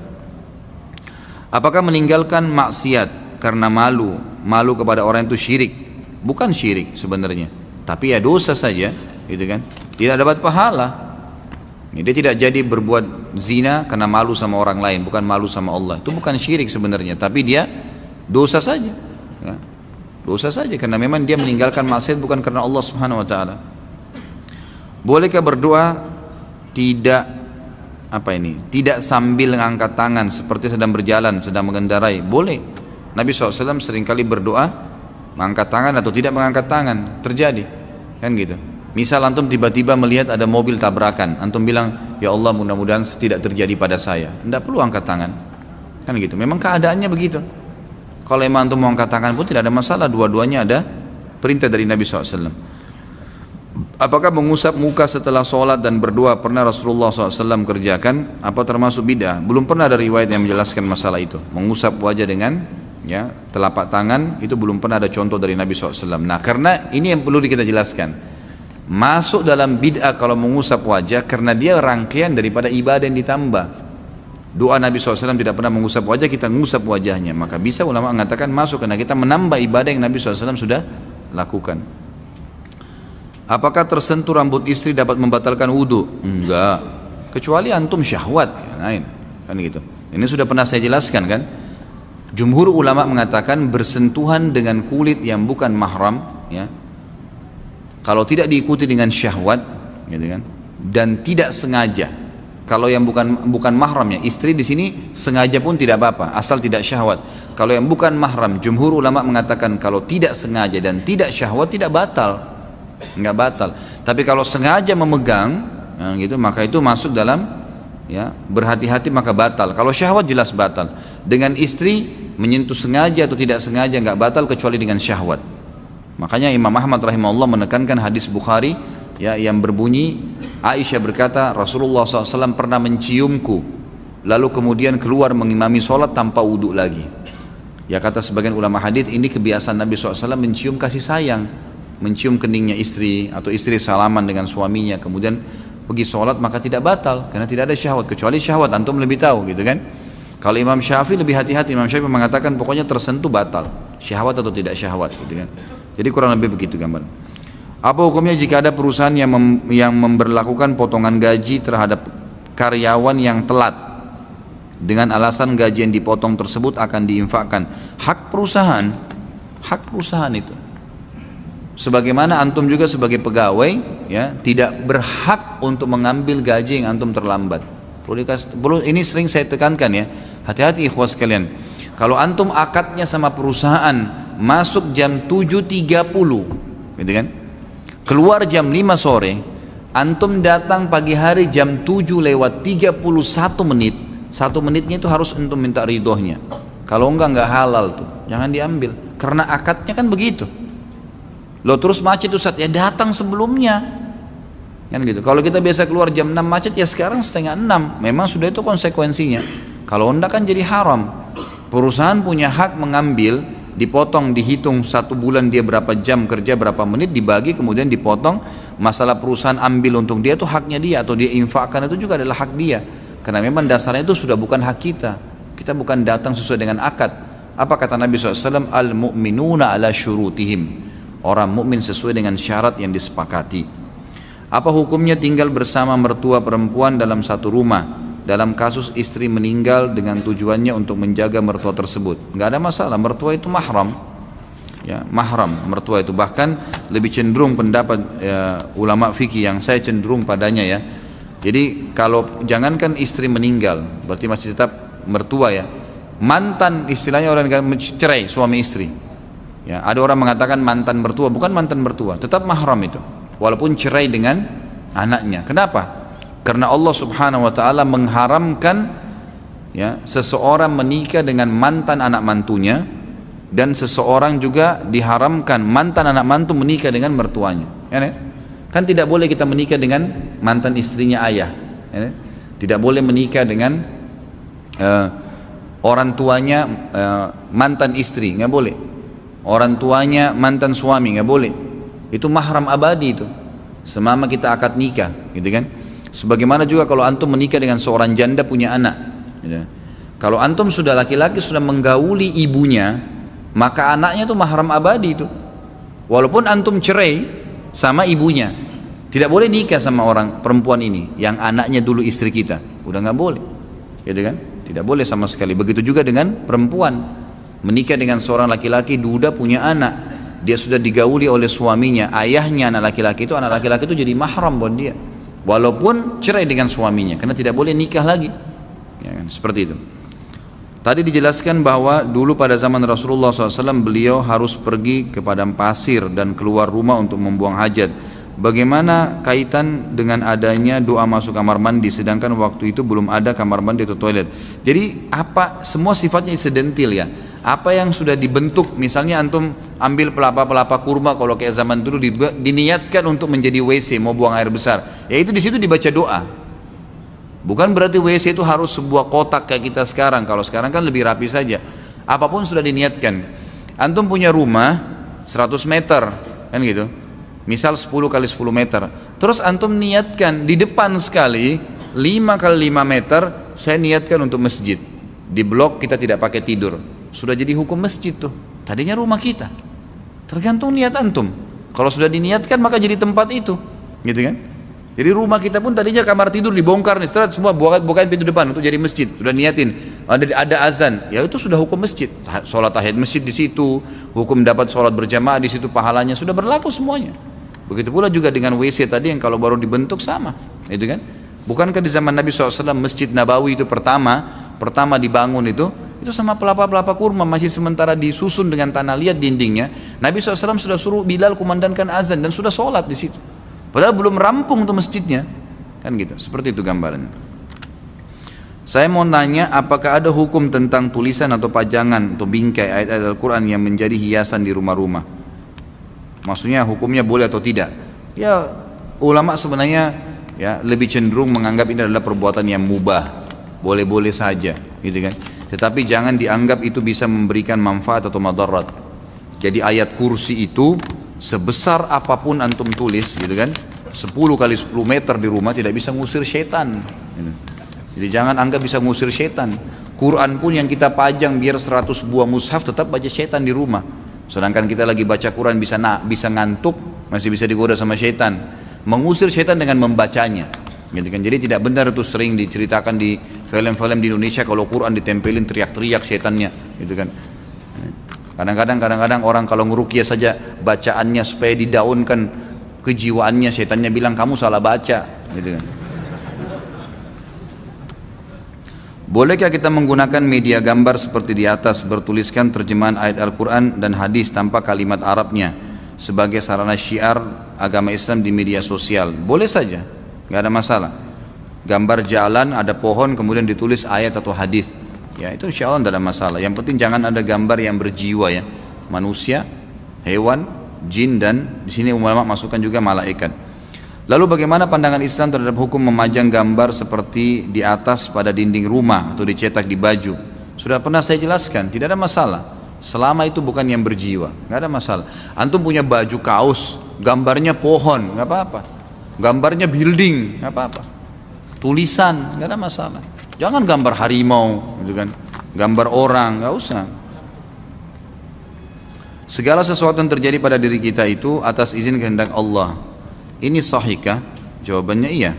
Apakah meninggalkan maksiat karena malu kepada orang itu syirik? Bukan syirik sebenarnya, tapi ya dosa saja, gitu kan? Tidak dapat pahala. Dia tidak jadi berbuat zina karena malu sama orang lain, bukan malu sama Allah. Itu bukan syirik sebenarnya, tapi dia dosa saja, ya. Dosa saja karena memang dia meninggalkan maksiat bukan karena Allah Subhanahu Wa Taala. Bolehkah berdoa tidak sambil mengangkat tangan seperti sedang berjalan, sedang mengendarai? Boleh. Nabi SAW seringkali berdoa mengangkat tangan atau tidak mengangkat tangan, terjadi, kan gitu. Misal antum tiba-tiba melihat ada mobil tabrakan, antum bilang, ya Allah mudah-mudahan tidak terjadi pada saya. Tidak perlu angkat tangan, kan gitu. Memang keadaannya begitu. Kalau memang antum mau angkat tangan pun tidak ada masalah, dua-duanya ada perintah dari Nabi SAW. Apakah mengusap muka setelah sholat dan berdoa pernah Rasulullah SAW kerjakan? Apa termasuk bid'ah? Belum pernah ada riwayat yang menjelaskan masalah itu. Mengusap wajah dengan telapak tangan, itu belum pernah ada contoh dari Nabi SAW. Nah, karena ini yang perlu kita jelaskan. Masuk dalam bid'ah kalau mengusap wajah karena dia rangkaian daripada ibadah yang ditambah. Doa Nabi SAW tidak pernah mengusap wajah, kita mengusap wajahnya. Maka bisa ulama mengatakan masuk karena kita menambah ibadah yang Nabi SAW sudah lakukan. Apakah tersentuh rambut istri dapat membatalkan wudhu? Enggak, kecuali antum syahwat, ya, lain, kan gitu. Ini sudah pernah saya jelaskan kan. Jumhur ulama mengatakan bersentuhan dengan kulit yang bukan mahram, ya, kalau tidak diikuti dengan syahwat, gitu kan, dan tidak sengaja. Kalau yang bukan mahramnya, istri di sini sengaja pun tidak apa-apa, asal tidak syahwat. Kalau yang bukan mahram, jumhur ulama mengatakan kalau tidak sengaja dan tidak syahwat tidak batal, nggak batal. Tapi kalau sengaja memegang, gitu, maka itu masuk dalam ya berhati-hati maka batal. Kalau syahwat jelas batal. Dengan istri menyentuh sengaja atau tidak sengaja nggak batal kecuali dengan syahwat. Makanya Imam Ahmad rahimahullah menekankan hadis Bukhari ya yang berbunyi, Aisyah berkata Rasulullah SAW pernah menciumku lalu kemudian keluar mengimami sholat tanpa wudhu lagi. Ya kata sebagian ulama hadis ini kebiasaan Nabi SAW mencium kasih sayang, mencium keningnya istri atau istri salaman dengan suaminya kemudian pergi sholat maka tidak batal karena tidak ada syahwat, kecuali syahwat antum lebih tahu gitu kan. Kalau Imam Syafi'i lebih hati-hati, Imam Syafi'i mengatakan pokoknya tersentuh batal, syahwat atau tidak syahwat gitu kan. Jadi kurang lebih begitu gambar. Apa hukumnya jika ada perusahaan yang memberlakukan potongan gaji terhadap karyawan yang telat dengan alasan gaji yang dipotong tersebut akan diinfakkan? Hak perusahaan itu. Sebagaimana antum juga sebagai pegawai ya tidak berhak untuk mengambil gaji yang antum terlambat. Ini sering saya tekankan ya, hati-hati ikhwas sekalian. Kalau antum akadnya sama perusahaan masuk jam 7.30 gitu kan, keluar jam 5 sore, antum datang pagi hari jam 7:31 menit, 1 menitnya itu harus antum minta ridhonya. Kalau enggak halal tuh, jangan diambil, karena akadnya kan begitu. Lo terus macet Ustaz, ya datang sebelumnya kan gitu. Kalau kita biasa keluar jam 6 macet, ya sekarang setengah 6, memang sudah itu konsekuensinya. Kalau enggak kan jadi haram. Perusahaan punya hak mengambil, dipotong, dihitung 1 bulan dia berapa jam kerja, berapa menit, dibagi kemudian dipotong. Masalah perusahaan ambil untuk dia itu haknya dia, atau dia infakkan itu juga adalah hak dia, karena memang dasarnya itu sudah bukan hak kita. Kita bukan datang sesuai dengan akad. Apa kata Nabi SAW? Al-mu'minuna ala syurutihim, orang mukmin sesuai dengan syarat yang disepakati. Apa hukumnya tinggal bersama mertua perempuan dalam satu rumah dalam kasus istri meninggal dengan tujuannya untuk menjaga mertua tersebut? Nggak ada masalah, mertua itu mahram ya, mahram mertua itu. Bahkan lebih cenderung pendapat ulama fikih yang saya cenderung padanya ya. Jadi kalau jangankan istri meninggal berarti masih tetap mertua ya, mantan, istilahnya orang cerai suami istri ya, ada orang mengatakan mantan mertua, bukan mantan mertua, tetap mahram itu walaupun cerai dengan anaknya. Kenapa? Karena Allah Subhanahu wa taala mengharamkan ya seseorang menikah dengan mantan anak mantunya, dan seseorang juga diharamkan mantan anak mantu menikah dengan mertuanya. Ya, kan tidak boleh kita menikah dengan mantan istrinya ayah. Ya, tidak boleh menikah dengan orang tuanya mantan istri, nggak boleh. Orang tuanya mantan suami, nggak boleh. Itu mahram abadi itu, selama kita akad nikah, gitu kan? Sebagaimana juga kalau antum menikah dengan seorang janda punya anak gitu. Kalau antum sudah laki-laki sudah menggauli ibunya, maka anaknya itu mahram abadi itu, walaupun antum cerai sama ibunya. Tidak boleh nikah sama orang perempuan ini yang anaknya dulu istri kita, udah nggak boleh gitu kan, tidak boleh sama sekali. Begitu juga dengan perempuan menikah dengan seorang laki-laki, duda punya anak, dia sudah digauli oleh suaminya, ayahnya anak laki-laki itu jadi mahram buat dia walaupun cerai dengan suaminya, karena tidak boleh nikah lagi ya kan? Seperti itu. Tadi dijelaskan bahwa dulu pada zaman Rasulullah SAW beliau harus pergi ke padang pasir dan keluar rumah untuk membuang hajat. Bagaimana kaitan dengan adanya doa masuk kamar mandi, sedangkan waktu itu belum ada kamar mandi atau toilet? Jadi apa, semua sifatnya insidentil ya. Apa yang sudah dibentuk, misalnya antum ambil pelapa kurma kalau kayak zaman dulu diniatkan untuk menjadi WC, mau buang air besar, ya itu di situ dibaca doa. Bukan berarti WC itu harus sebuah kotak kayak kita sekarang. Kalau sekarang kan lebih rapi saja. Apapun sudah diniatkan. Antum punya rumah 100 meter kan gitu, misal 10 kali 10 meter, terus antum niatkan di depan sekali 5 kali 5 meter, saya niatkan untuk masjid. Di blok kita tidak pakai tidur, sudah jadi hukum masjid tuh. Tadinya rumah kita, tergantung niat antum. Kalau sudah diniatkan maka jadi tempat itu, gitu kan? Jadi rumah kita pun tadinya kamar tidur dibongkar nih, semua bukain pintu depan untuk jadi masjid. Sudah niatin, ada azan, ya itu sudah hukum masjid. Sholat tahiyat masjid di situ, hukum dapat sholat berjamaah di situ, pahalanya sudah berlaku semuanya. Begitu pula juga dengan WC tadi yang kalau baru dibentuk sama, itu kan? Bukankah di zaman Nabi SAW Masjid Nabawi itu pertama dibangun itu sama pelapa-pelapa kurma masih sementara disusun dengan tanah liat dindingnya. Nabi SAW sudah suruh Bilal kumandangkan azan dan sudah sholat di situ. Padahal belum rampung tuh masjidnya, kan gitu. Seperti itu gambarannya. Saya mau nanya, apakah ada hukum tentang tulisan atau pajangan atau bingkai ayat-ayat Al-Quran yang menjadi hiasan di rumah-rumah? Maksudnya hukumnya boleh atau tidak? Ya, ulama sebenarnya ya lebih cenderung menganggap ini adalah perbuatan yang mubah, boleh-boleh saja, gitu kan. Tetapi jangan dianggap itu bisa memberikan manfaat atau madarat. Jadi ayat kursi itu sebesar apapun antum tulis, gitu kan, 10 kali 10 meter di rumah tidak bisa ngusir syaitan, gitu. Jadi jangan anggap bisa ngusir syaitan. Quran pun yang kita pajang biar 100 buah mushaf tetap baca syaitan di rumah. Sedangkan kita lagi baca Quran bisa ngantuk, masih bisa digoda sama syaitan. Mengusir syaitan dengan membacanya, gitu kan. Jadi tidak benar itu sering diceritakan di film-film di Indonesia kalau Quran ditempelin teriak-teriak syaitannya, gitu kan. Kadang-kadang orang kalau ngeruqyah saja bacaannya supaya didaunkan kejiwaannya, syaitannya bilang kamu salah baca, gitu kan. Bolehkah kita menggunakan media gambar seperti di atas bertuliskan terjemahan ayat Al-Quran dan hadis tanpa kalimat Arabnya sebagai sarana syiar agama Islam di media sosial? Boleh saja, nggak ada masalah. Gambar jalan, ada pohon, kemudian ditulis ayat atau hadis, ya itu insya Allah tidak ada masalah. Yang penting jangan ada gambar yang berjiwa ya, manusia, hewan, jin, dan di sini ulama masukkan juga malaikat. Lalu bagaimana pandangan Islam terhadap hukum memajang gambar seperti di atas pada dinding rumah atau dicetak di baju? Sudah pernah saya jelaskan, tidak ada masalah. Selama itu bukan yang berjiwa, nggak ada masalah. Antum punya baju kaos, gambarnya pohon, nggak apa-apa. Gambarnya building, nggak apa-apa. Tulisan, nggak ada masalah. Jangan gambar harimau, gitu kan? Gambar orang, nggak usah. Segala sesuatu yang terjadi pada diri kita itu atas izin kehendak Allah. Ini sahihkah? Jawabannya iya.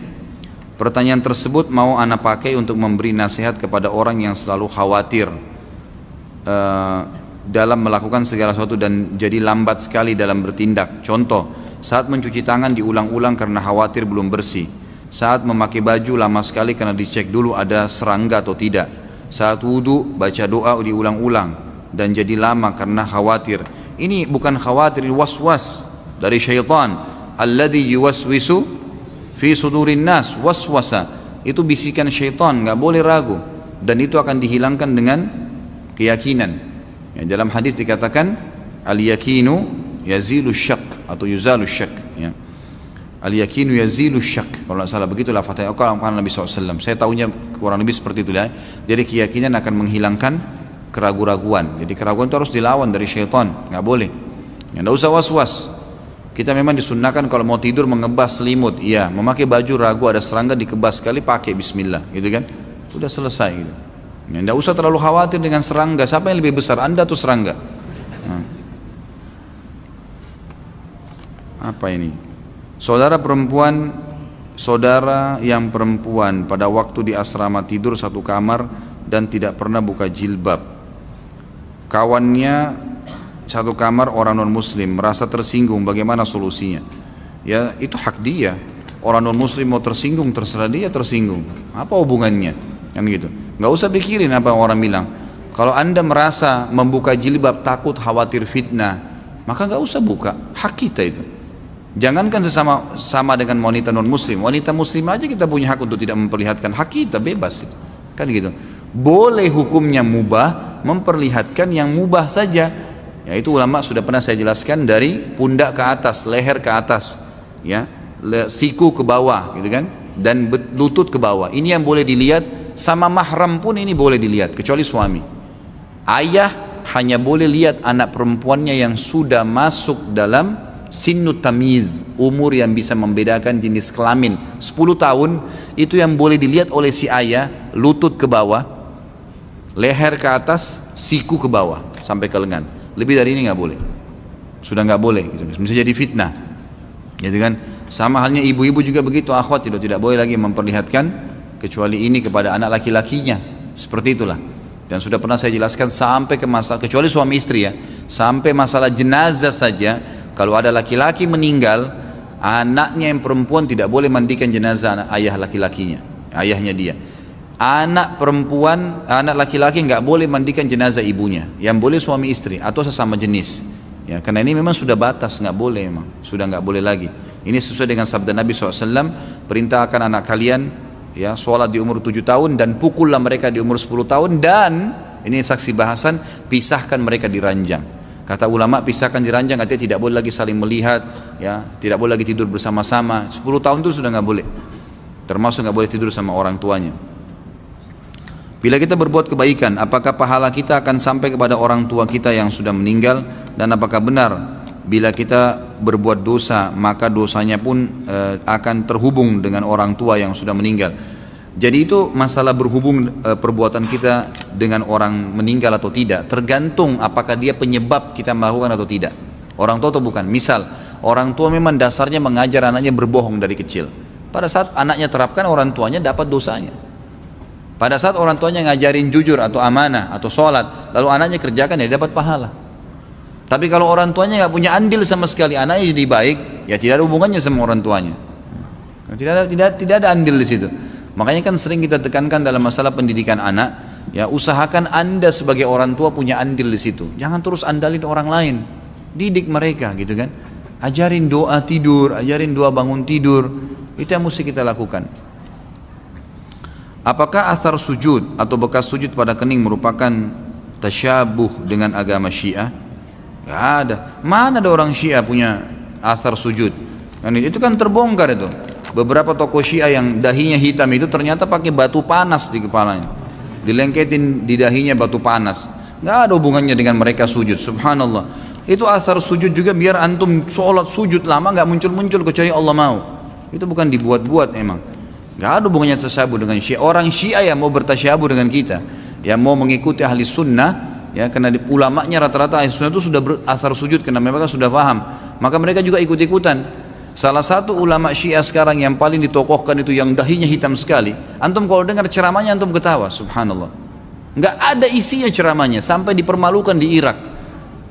Pertanyaan tersebut mau ana pakai untuk memberi nasihat kepada orang yang selalu khawatir dalam melakukan segala sesuatu dan jadi lambat sekali dalam bertindak. Contoh, saat mencuci tangan diulang-ulang karena khawatir belum bersih. Saat memakai baju lama sekali karena dicek dulu ada serangga atau tidak. Saat wudhu baca doa diulang-ulang dan jadi lama karena khawatir. Ini bukan khawatir, ini was-was dari syaitan. Alladhi yuwaswisu fi sudurin nas, waswasa. Itu bisikan syaitan, nggak boleh ragu. Dan itu akan dihilangkan dengan keyakinan. Ya, dalam hadis dikatakan al-yakinu yazilu syak atau yuzalu syak. Ya. Al-yakinu yazilu syak. Kalau tidak salah begitu lafadznya. Kalau Nabi SAW, saya tahunya kurang lebih seperti itu ya. Jadi keyakinan akan menghilangkan keraguan-raguan. Jadi keraguan itu harus dilawan dari syaitan, nggak boleh. Ya, nggak usah was-was. Kita memang disunnahkan kalau mau tidur mengebas selimut, iya. Memakai baju ragu ada serangga dikebas sekali pakai Bismillah, gitu kan? Udah selesai gitu. Ya, tidak usah terlalu khawatir dengan serangga. Siapa yang lebih besar, Anda atau serangga? Nah. Apa ini? Saudara yang perempuan pada waktu di asrama tidur satu kamar dan tidak pernah buka jilbab. Kawannya satu kamar orang non muslim merasa tersinggung, bagaimana solusinya? Ya itu hak dia. Orang non muslim mau tersinggung terserah dia tersinggung. Apa hubungannya? Kan gitu. Nggak usah pikirin apa orang bilang. Kalau anda merasa membuka jilbab takut khawatir fitnah, maka nggak usah buka. Hak kita itu. Jangankan sama dengan wanita non muslim. Wanita muslim aja kita punya hak untuk tidak memperlihatkan. Hak kita bebas itu. Kan gitu. Boleh hukumnya mubah memperlihatkan yang mubah saja. Ya itu ulama sudah pernah saya jelaskan dari pundak ke atas, leher ke atas, ya, siku ke bawah, gitu kan, dan lutut ke bawah. Ini yang boleh dilihat, sama mahram pun ini boleh dilihat, kecuali suami. Ayah hanya boleh lihat anak perempuannya yang sudah masuk dalam sinnut tamiz, umur yang bisa membedakan jenis kelamin. 10 tahun itu yang boleh dilihat oleh si ayah, lutut ke bawah, leher ke atas, siku ke bawah sampai ke lengan. Lebih dari ini nggak boleh, sudah nggak boleh, gitu. Bisa jadi fitnah, gitu kan. Sama halnya ibu-ibu juga begitu, akhwat tidak boleh lagi memperlihatkan kecuali ini kepada anak laki-lakinya, seperti itulah. Dan sudah pernah saya jelaskan sampai ke masalah, kecuali suami istri ya, sampai masalah jenazah saja. Kalau ada laki-laki meninggal, Anaknya yang perempuan tidak boleh mandikan jenazah ayah laki-lakinya, ayahnya dia. Anak perempuan, anak laki-laki nggak boleh mandikan jenazah ibunya. Yang boleh suami istri atau sesama jenis. Ya, karena ini memang sudah batas, nggak boleh memang, sudah nggak boleh lagi. Ini sesuai dengan sabda Nabi SAW, perintahkan anak kalian ya sholat di umur 7 tahun dan pukullah mereka di umur 10 tahun, dan ini saksi bahasan, pisahkan mereka di ranjang. Kata ulama, pisahkan di ranjang artinya tidak boleh lagi saling melihat, ya, tidak boleh lagi tidur bersama-sama. 10 tahun itu sudah nggak boleh, termasuk nggak boleh tidur sama orang tuanya. Bila kita berbuat kebaikan, apakah pahala kita akan sampai kepada orang tua kita yang sudah meninggal? Dan apakah benar bila kita berbuat dosa maka dosanya pun akan terhubung dengan orang tua yang sudah meninggal? Jadi itu masalah berhubung perbuatan kita dengan orang meninggal atau tidak, tergantung apakah dia penyebab kita melakukan atau tidak, orang tua atau bukan. Misal orang tua memang dasarnya mengajar anaknya berbohong dari kecil, pada saat anaknya terapkan, orang tuanya dapat dosanya. Pada saat orang tuanya ngajarin jujur atau amanah atau sholat, lalu anaknya kerjakan, ya dapat pahala. Tapi kalau orang tuanya nggak punya andil sama sekali, anaknya jadi baik, ya tidak ada hubungannya sama orang tuanya. Tidak ada andil di situ. Makanya kan sering kita tekankan dalam masalah pendidikan anak, ya usahakan Anda sebagai orang tua punya andil di situ. Jangan terus andalin orang lain. Didik mereka gitu kan. Ajarin doa tidur, ajarin doa bangun tidur. Itu yang mesti kita lakukan. Apakah athar sujud atau bekas sujud pada kening merupakan tasyabuh dengan agama Syiah? Gak ada. Mana ada orang Syiah punya athar sujud? Itu kan terbongkar itu. Beberapa tokoh Syiah yang dahinya hitam itu ternyata pakai batu panas di kepalanya, dilengketin di dahinya batu panas. Gak ada hubungannya dengan mereka sujud. Subhanallah. Itu athar sujud juga biar antum sholat sujud lama gak muncul-muncul kecuali Allah mau. Itu bukan dibuat-buat emang. Gak ada hubungannya tasyabuh dengan Syiah. Orang Syiah yang mau bertasyabuh dengan kita, yang mau mengikuti ahli sunnah, ya, karena ulamanya rata-rata ahli sunnah itu sudah berasar sujud karena mereka sudah paham, maka mereka juga ikut-ikutan. Salah satu ulama Syiah sekarang yang paling ditokohkan itu yang dahinya hitam sekali. Antum kalau dengar ceramahnya antum ketawa, subhanallah. Gak ada isinya ceramahnya, sampai dipermalukan di Irak.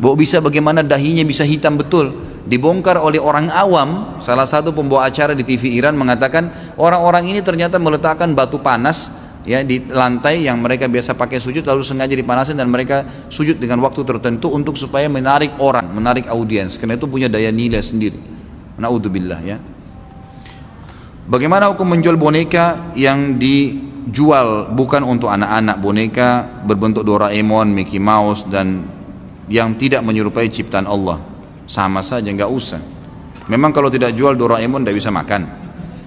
Bahwa bisa bagaimana dahinya bisa hitam betul. Dibongkar oleh orang awam. Salah satu pembawa acara di TV Iran mengatakan orang-orang ini ternyata meletakkan batu panas ya di lantai yang mereka biasa pakai sujud, lalu sengaja dipanasin dan mereka sujud dengan waktu tertentu untuk supaya menarik orang, menarik audiens, karena itu punya daya nilai sendiri. Naudzubillah ya. Bagaimana hukum menjual boneka yang dijual bukan untuk anak-anak, boneka berbentuk Doraemon, Mickey Mouse dan yang tidak menyerupai ciptaan Allah? Sama saja, nggak usah. Memang kalau tidak jual Doraemon tidak bisa makan,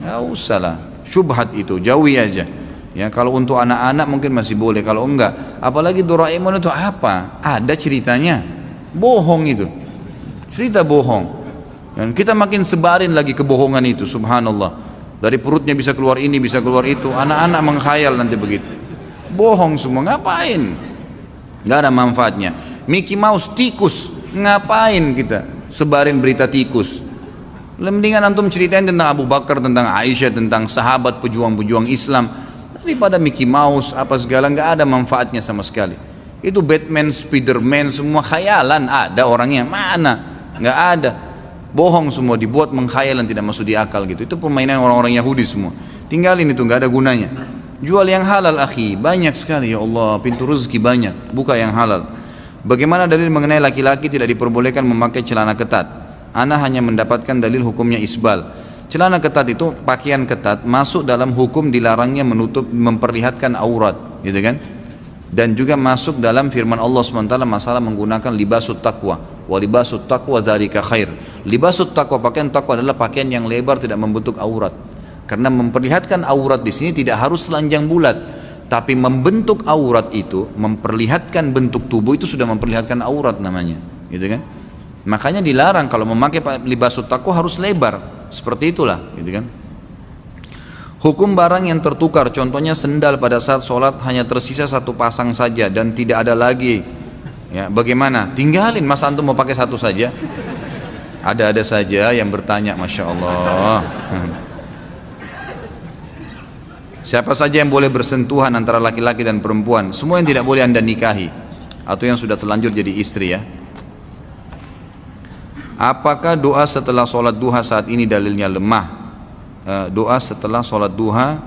nggak usah lah, syubhat itu jauhi aja. Ya, kalau untuk anak-anak mungkin masih boleh, kalau enggak, apalagi Doraemon itu apa? Ada ceritanya, bohong itu, cerita bohong. Dan kita makin sebarin lagi kebohongan itu, subhanallah. Dari perutnya bisa keluar ini, bisa keluar itu, anak-anak menghayal nanti begitu. Bohong semua, ngapain? Nggak ada manfaatnya. Mickey Mouse, tikus. Ngapain kita sebarin berita tikus? Mendingan antum ceritain tentang Abu Bakar, tentang Aisyah, tentang sahabat pejuang-pejuang Islam daripada Mickey Mouse apa segala. Nggak ada manfaatnya sama sekali. Itu Batman, Spiderman semua khayalan, ada orangnya mana? Nggak ada. Bohong semua, dibuat mengkhayal dan tidak masuk di akal gitu. Itu permainan orang-orang Yahudi semua. Tinggalin itu, nggak ada gunanya. Jual yang halal akhi, banyak sekali ya Allah, pintu rezeki banyak, buka yang halal. Bagaimana dalil mengenai laki-laki tidak diperbolehkan memakai celana ketat? Ana hanya mendapatkan dalil hukumnya isbal. Celana ketat itu pakaian ketat, masuk dalam hukum dilarangnya menutup, memperlihatkan aurat, gitu kan? Dan juga masuk dalam firman Allah SWT masalah menggunakan libasut taqwa. Wa libasut taqwa dzalika khair. Libasut taqwa, pakaian taqwa adalah pakaian yang lebar tidak membentuk aurat. Karena memperlihatkan aurat di sini tidak harus telanjang bulat. Tapi membentuk aurat itu, memperlihatkan bentuk tubuh itu sudah memperlihatkan aurat namanya, gitu kan? Makanya dilarang kalau memakai libasut taqwa harus lebar, seperti itulah, gitu kan? Hukum barang yang tertukar, contohnya sendal pada saat sholat hanya tersisa satu pasang saja dan tidak ada lagi, ya bagaimana? Tinggalin, masa antum mau pakai satu saja? Ada-ada saja yang bertanya, masya Allah. Siapa saja yang boleh bersentuhan antara laki-laki dan perempuan? Semua yang tidak boleh anda nikahi atau yang sudah terlanjur jadi istri ya. Apakah doa setelah sholat duha saat ini dalilnya lemah? Doa setelah sholat duha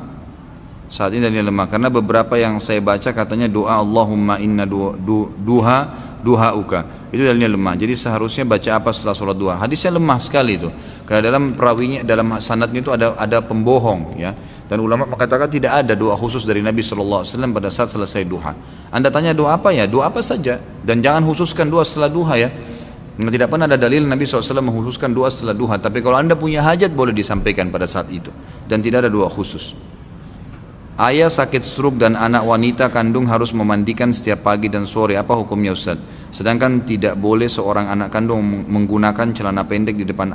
saat ini dalilnya lemah, karena beberapa yang saya baca katanya doa Allahumma inna duhauka itu dalilnya lemah. Jadi seharusnya baca apa setelah sholat duha? Hadisnya lemah sekali itu, karena dalam perawinya, dalam sanadnya itu ada pembohong ya. Dan ulama mengatakan tidak ada doa khusus dari Nabi SAW pada saat selesai duha. Anda tanya doa apa ya? Doa apa saja, dan jangan khususkan doa setelah duha ya. Tidak pernah ada dalil Nabi SAW mengkhususkan doa setelah duha. Tapi kalau Anda punya hajat boleh disampaikan pada saat itu, dan tidak ada doa khusus. Ayah sakit stroke dan anak wanita kandung harus memandikan setiap pagi dan sore, apa hukumnya Ustaz? Sedangkan tidak boleh seorang anak kandung menggunakan celana pendek di depan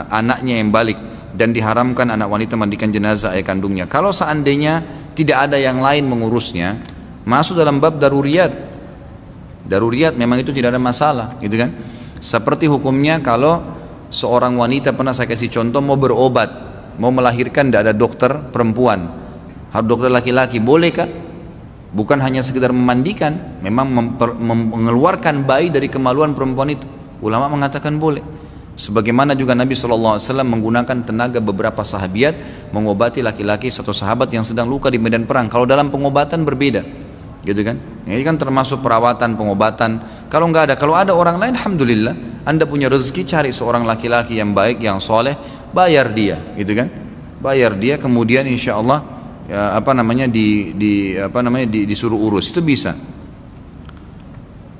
anaknya yang balik, dan diharamkan anak wanita mandikan jenazah ayah kandungnya. Kalau seandainya tidak ada yang lain mengurusnya, masuk dalam bab daruriyat. Daruriyat memang itu tidak ada masalah, gitu kan? Seperti hukumnya kalau seorang wanita, pernah saya kasih contoh, mau berobat, mau melahirkan, tidak ada dokter perempuan, harus dokter laki-laki, bolehkah? Bukan hanya sekedar memandikan, memang mengeluarkan bayi dari kemaluan perempuan itu. Ulama mengatakan boleh. Sebagaimana juga Nabi SAW menggunakan tenaga beberapa sahabiat mengobati laki-laki satu sahabat yang sedang luka di medan perang. Kalau dalam pengobatan berbeda, gitu kan? Ini kan termasuk perawatan, pengobatan. Kalau nggak ada, kalau ada orang lain, alhamdulillah. Anda punya rezeki, cari seorang laki-laki yang baik, yang soleh, bayar dia, gitu kan? Bayar dia, kemudian insya Allah ya, disuruh urus, itu bisa.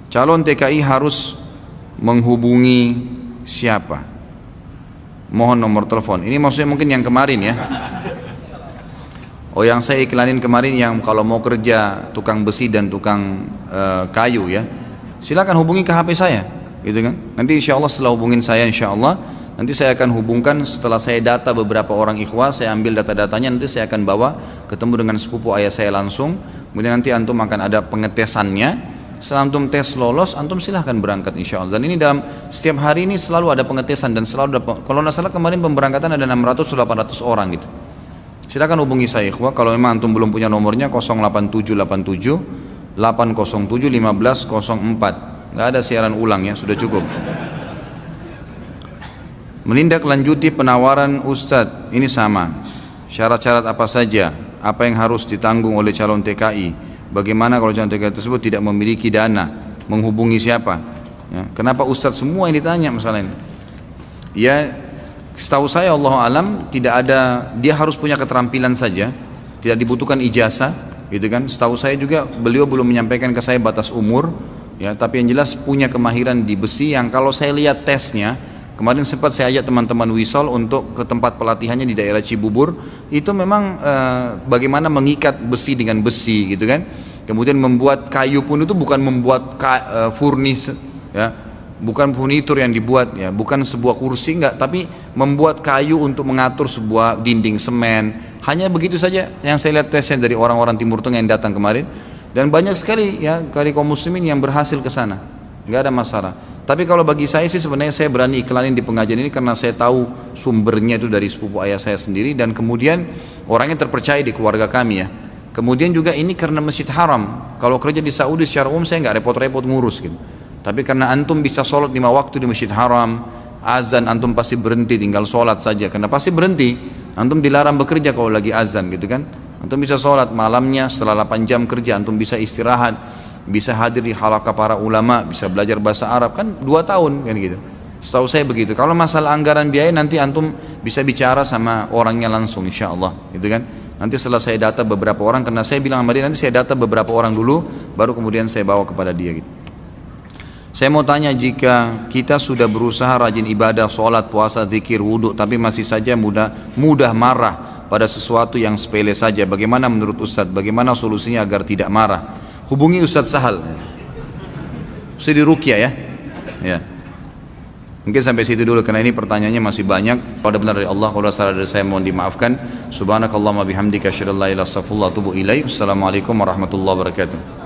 Calon TKI harus menghubungi siapa? Mohon nomor telepon. Ini maksudnya mungkin yang kemarin ya. Oh, yang saya iklanin kemarin, yang kalau mau kerja tukang besi dan tukang kayu ya, silakan hubungi ke HP saya, gitu kan? Nanti insya Allah setelah hubungin saya, insya Allah nanti saya akan hubungkan, setelah saya data beberapa orang ikhwah, saya ambil data-datanya, nanti saya akan bawa ketemu dengan sepupu ayah saya langsung. Kemudian nanti antum akan ada pengetesannya. Setelah antum tes lolos, antum silahkan berangkat insya Allah. Dan ini dalam setiap hari ini selalu ada pengetesan, dan selalu ada, kalau nggak salah kemarin pemberangkatan ada 600-800 orang gitu. Silahkan hubungi saya ikhwah, kalau memang antum belum punya nomornya, 08787 807 1504. Nggak ada siaran ulang ya, sudah cukup. Menindaklanjuti penawaran Ustadz, ini sama. Syarat-syarat apa saja? Apa yang harus ditanggung oleh calon TKI? Bagaimana kalau calon TKI tersebut tidak memiliki dana? Menghubungi siapa? Ya, kenapa Ustadz semua yang ditanya masalah ini? Ya, setahu saya Allah alam tidak ada, dia harus punya keterampilan saja, tidak dibutuhkan ijazah, gitu kan? Setahu saya juga beliau belum menyampaikan ke saya batas umur, ya. Tapi yang jelas punya kemahiran di besi, yang kalau saya lihat tesnya, kemarin sempat saya ajak teman-teman Wisol untuk ke tempat pelatihannya di daerah Cibubur. Itu memang bagaimana mengikat besi dengan besi, gitu kan. Kemudian membuat kayu pun itu bukan membuat furnis, ya, bukan furnitur yang dibuat, ya, bukan sebuah kursi, enggak, tapi membuat kayu untuk mengatur sebuah dinding semen. Hanya begitu saja yang saya lihat tesnya dari orang-orang Timur Tengah yang datang kemarin. Dan banyak sekali ya dari kaum muslimin yang berhasil ke sana, enggak ada masalah. Tapi kalau bagi saya sih sebenarnya saya berani iklanin di pengajian ini karena saya tahu sumbernya itu dari sepupu ayah saya sendiri, dan kemudian orangnya terpercaya di keluarga kami ya. Kemudian juga ini karena Masjid Haram. Kalau kerja di Saudi secara umum saya nggak repot-repot ngurus gitu. Tapi karena antum bisa sholat 5 waktu di Masjid Haram, azan antum pasti berhenti, tinggal sholat saja. Karena pasti berhenti, antum dilarang bekerja kalau lagi azan gitu kan. Antum bisa sholat malamnya setelah 8 jam kerja, antum bisa istirahat, bisa hadir di halaqah para ulama, bisa belajar bahasa Arab, kan 2 tahun kan gitu. Setahu saya begitu. Kalau masalah anggaran biaya nanti antum bisa bicara sama orangnya langsung insya Allah gitu kan. Nanti setelah saya data beberapa orang, karena saya bilang sama dia nanti saya data beberapa orang dulu, baru kemudian saya bawa kepada dia gitu. Saya mau tanya, jika kita sudah berusaha rajin ibadah, sholat, puasa, zikir, wudhu, tapi masih saja mudah marah pada sesuatu yang sepele saja, bagaimana menurut Ustadz? Bagaimana solusinya agar tidak marah? Hubungi Ustadz Sahal, Ustadz di Ruqyah ya. Ya. Mungkin sampai situ dulu karena ini pertanyaannya masih banyak. Kalau ada benar dari Allah, kalau salah dari saya mohon dimaafkan. Subhanakallahumma bihamdika asyhadu an la ilaha illa anta astaghfiruka wa atubu ilaik. Assalamualaikum warahmatullahi wabarakatuh.